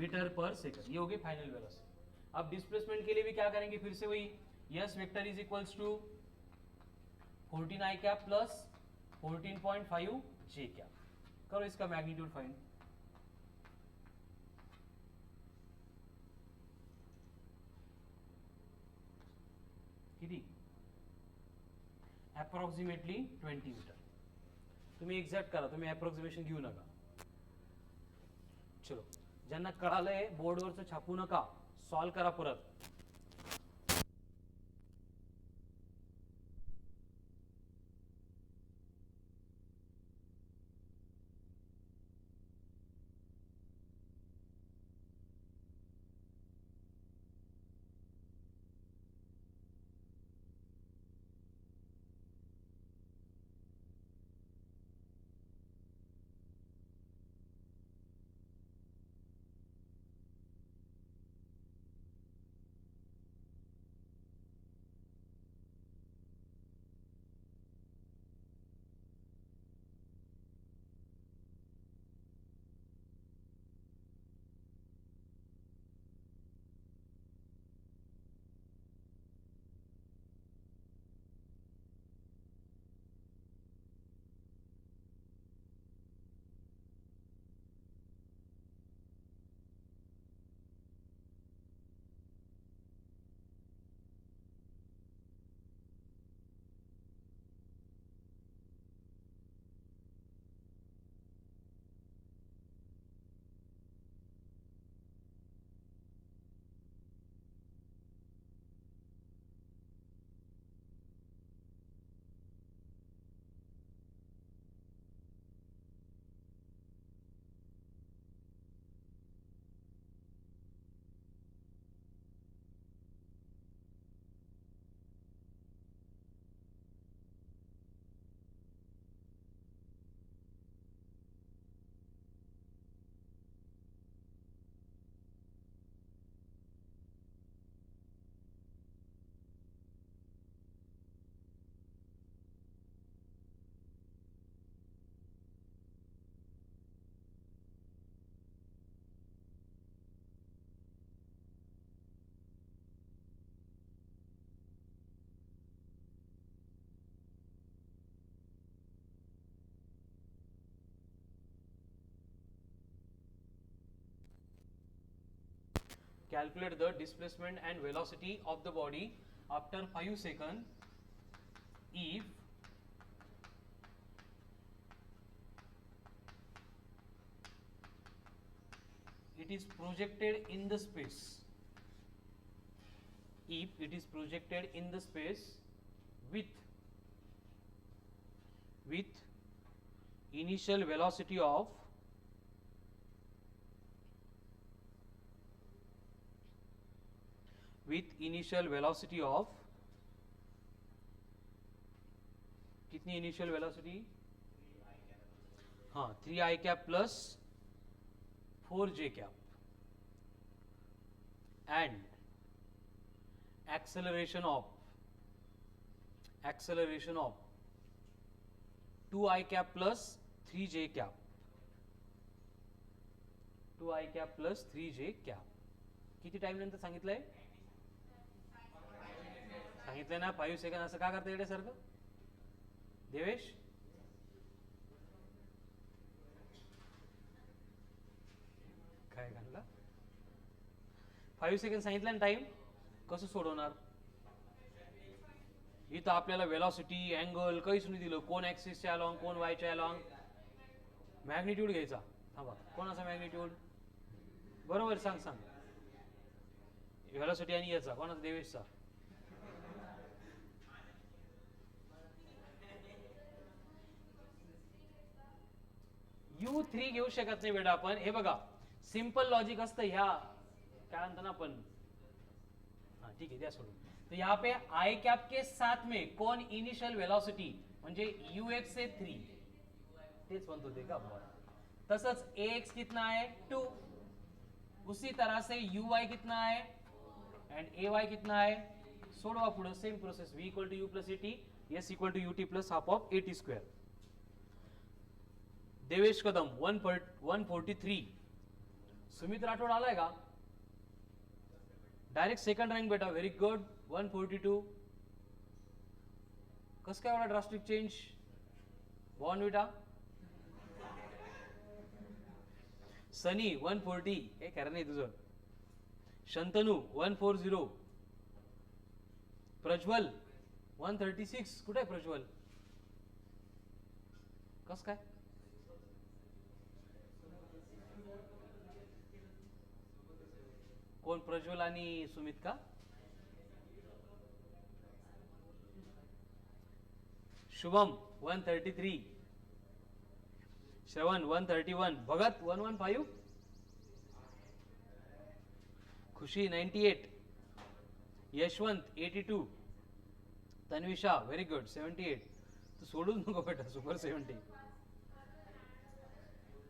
मीटर पर सेकंड. ये हो गई फाइनल वेलोसिटी. अब डिस्प्लेसमेंट के लिए भी क्या करेंगे, फिर से वही S vector is equals to 14 I cap plus 14.5 J cap. करो इसका मैग्नीट्यूड फाइंड. किती अप्रॉक्सिमेटली 20 मीटर. तुम्ही एक्झॅक्ट करा, तुम्ही अप्रॉक्सिमेशन घेऊ नका. चलो ज्यांना कळालंय बोर्डवरचं छापू नका, सॉल्व करा परत. Calculate the displacement and velocity of the body after 5 seconds if it is projected in the space. If it is projected in the space with initial velocity of with initial velocity of, कितनी initial velocity, हाँ 3 i cap plus 4j cap, and acceleration of 2i cap plus 3j cap, 2i cap plus 3j cap. किती time नंतर सांगितलंय, सांगितलंय ना 5 second. असं का करता येते सारखं देवेश? काय घालला, 5 सेकंड सांगितलं ना टाइम, कसं सोडवणार? इथं आपल्याला वेलॉसिटी अँगल काहीच नाही दिलं, कोण ऍक्सिसच्या अलॉंग कोण वायच्या अलॉंग. मॅग्निट्यूड घ्यायचा, थांबा कोणाचा मॅग्निट्यूड, बरोबर सांग सांग, वेलॉसिटी आणि याचा कोणाचा, देवेशचा. u3 घेऊ शकत नाही बेटा आपण. हे बघा सिंपल लॉजिक असतं ह्या, काय म्हणतो ना आपण, हाँ ठीक है, द्या सोडून. तो यहाँ पे आई कैप के साथ में कौन इनिशियल वेलोसिटी म्हणजे ux से 3, तेच म्हणतो ते का बरं. तसंच ax कितना है 2, उसी तरह से uy कितना है एंड ay कितना है, सोडवा पुढे same process. v equal to u plus at, s equal to ut plus half of at square. Devesh Kadam 143, Sumit Rathod आलाय का, डायरेक्ट सेकंड रँक बेटा, व्हेरी गुड. 142, कस काय एवढा ड्रास्टिक चेंज, बॉर्नविटा. सनी 140, हे खरं नाही तुझं. शंतनू 140, प्रज्वल 136, कुठे आहे प्रज्वल, कस काय, कोण प्रज्वल आणि सुमित का. शुभम 133, श्रवण 131, भगत 115, खुशी 98, यशवंत 82, तन्विषा व्हेरी गुड 78. तू सोडून नको बेटा, सुपर 70.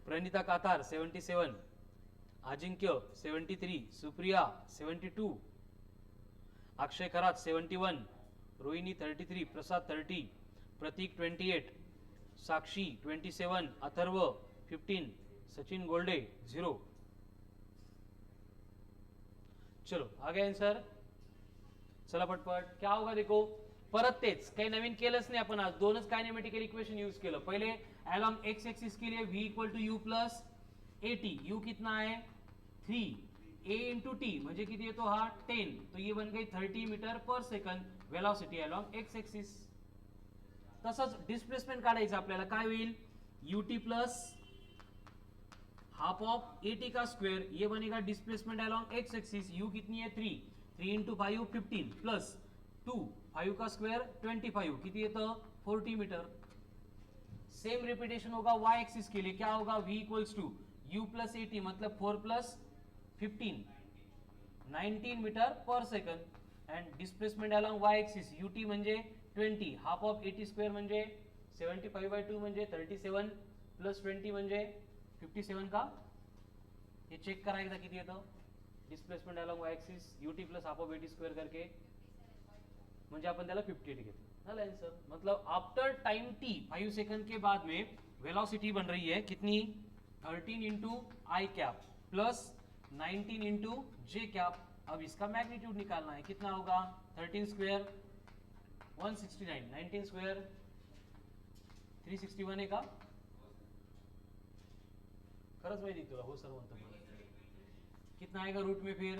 प्रणिता कातार 77, अजिंक्य 73, सुप्रिया 72, अक्षय खरात 71, रोहिणी 33, प्रसाद 30, प्रतीक 28, साक्षी 27, अथर्व 15, सचिन गोल्डे 0. चलो आगे आंसर, चला पटपट. क्या होगा देखो, परत तेच, काही नवीन केलंच नाही आपण आज. दोनच कायनेमॅटिकल इक्वेशन यूज केलं. पहिले अलॉन्ग एक्स एक्सिस के लिए v equal to you plus A T. U कितना है 3, a इंटू टी म्हणजे किती येतो हा 10, तो ये बन गई 30 metre per second velocity along x axis. तसंच डिस्प्लेसमेंट काढायचं आपल्याला, काय होईल ut plus half of a t का स्क्वायर, ये बनेगा displacement along x axis. u कितनी है 3, 3 इंटू 5 15 प्लस 2 5 का स्क्वायर 25, किती येतं 40 मीटर. सेम रिपीटेशन होगा y एक्सिस के लिए, क्या होगा v equals to u plus AT मतलब 4 plus 15 19 metre per second. And displacement along y axis ut म्हणजे 20, हाफ ऑफ 80 स्क्वेअर म्हणजे 75/2 म्हणजे 37 प्लस 20 म्हणजे 57 का. हे चेक करा एकदा किती येतं displacement along y axis ut plus half of 80 square करके, म्हणजे आपण त्याला 58 घेतो. झालं आंसर. मतलब आफ्टर टाइम t 5 सेकंड के बाद में वेलोसिटी बन रही है कितनी 13 इंटू आई कैप प्लस 19 इंटू जे कैप. अब इसका मैग्नीट्यूड निकालना है, कितना होगा 13 स्क्वायर 169, 19 स्क्वायर 361 है का. खरंच माहिती तुला, हो सर म्हणतो. कितना आएगा रूट में फिर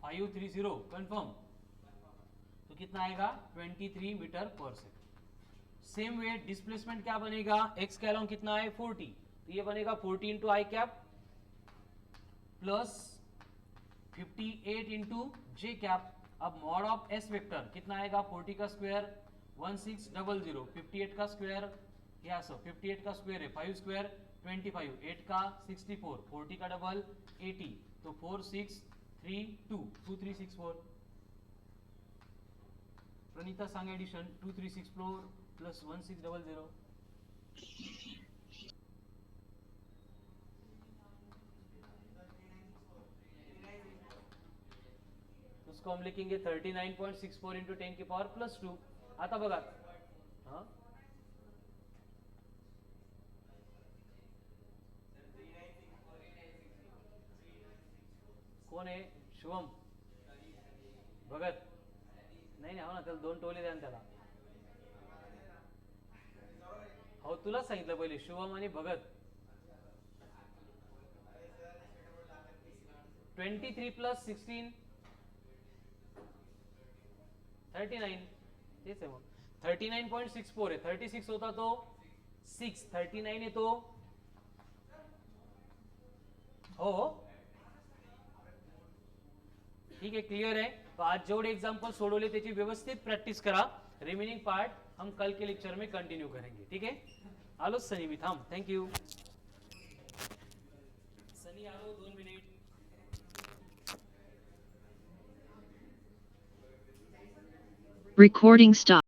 530 कंफर्म, तो कितना आएगा 23 metre per second. Same way displacement क्या बनेगा, एक्स का अलॉन्ग कितना है 40, तो ये बनेगा 40 इंटू आई कैप प्लस 58 इंटू जे कैप. अब मॉड ऑफ एस वेक्टर कितना आएगा 40 का स्क्वायर 1600, 58 का स्क्वायर ये असं 58 का स्क्वायर है 5 स्क्वायर 25, 8 का 64, 40 का डबल 80, तो 4 6 2364. प्रणीता सांग एडिशन 2364 प्लस 1600. उसको हम लिखेंगे 39.64 इंटू 10 की पावर प्लस 2. आता बघा हा कोण आहे शुभम भगत नाही हो ना त्याला 2 टोले द्या ना त्याला. हो तुला सांगितलं पहिले शुभम आणि भगत. 23 प्लस 16 39 तेच आहे मग 39.64 आहे. 36 होता तो 6 39 आहे तो हो ठीक है क्लियर है. तो आज जेवढे एग्जाम्पल सोडवले त्याची व्यवस्थित प्रॅक्टिस करा. रिमेनिंग पार्ट हम कल के लेक्चर में कंटिन्यू करेंगे. ठीक है आलो सनी मी थांब. थँक्यू सनी आलो 2 मिनिट. Recording stop.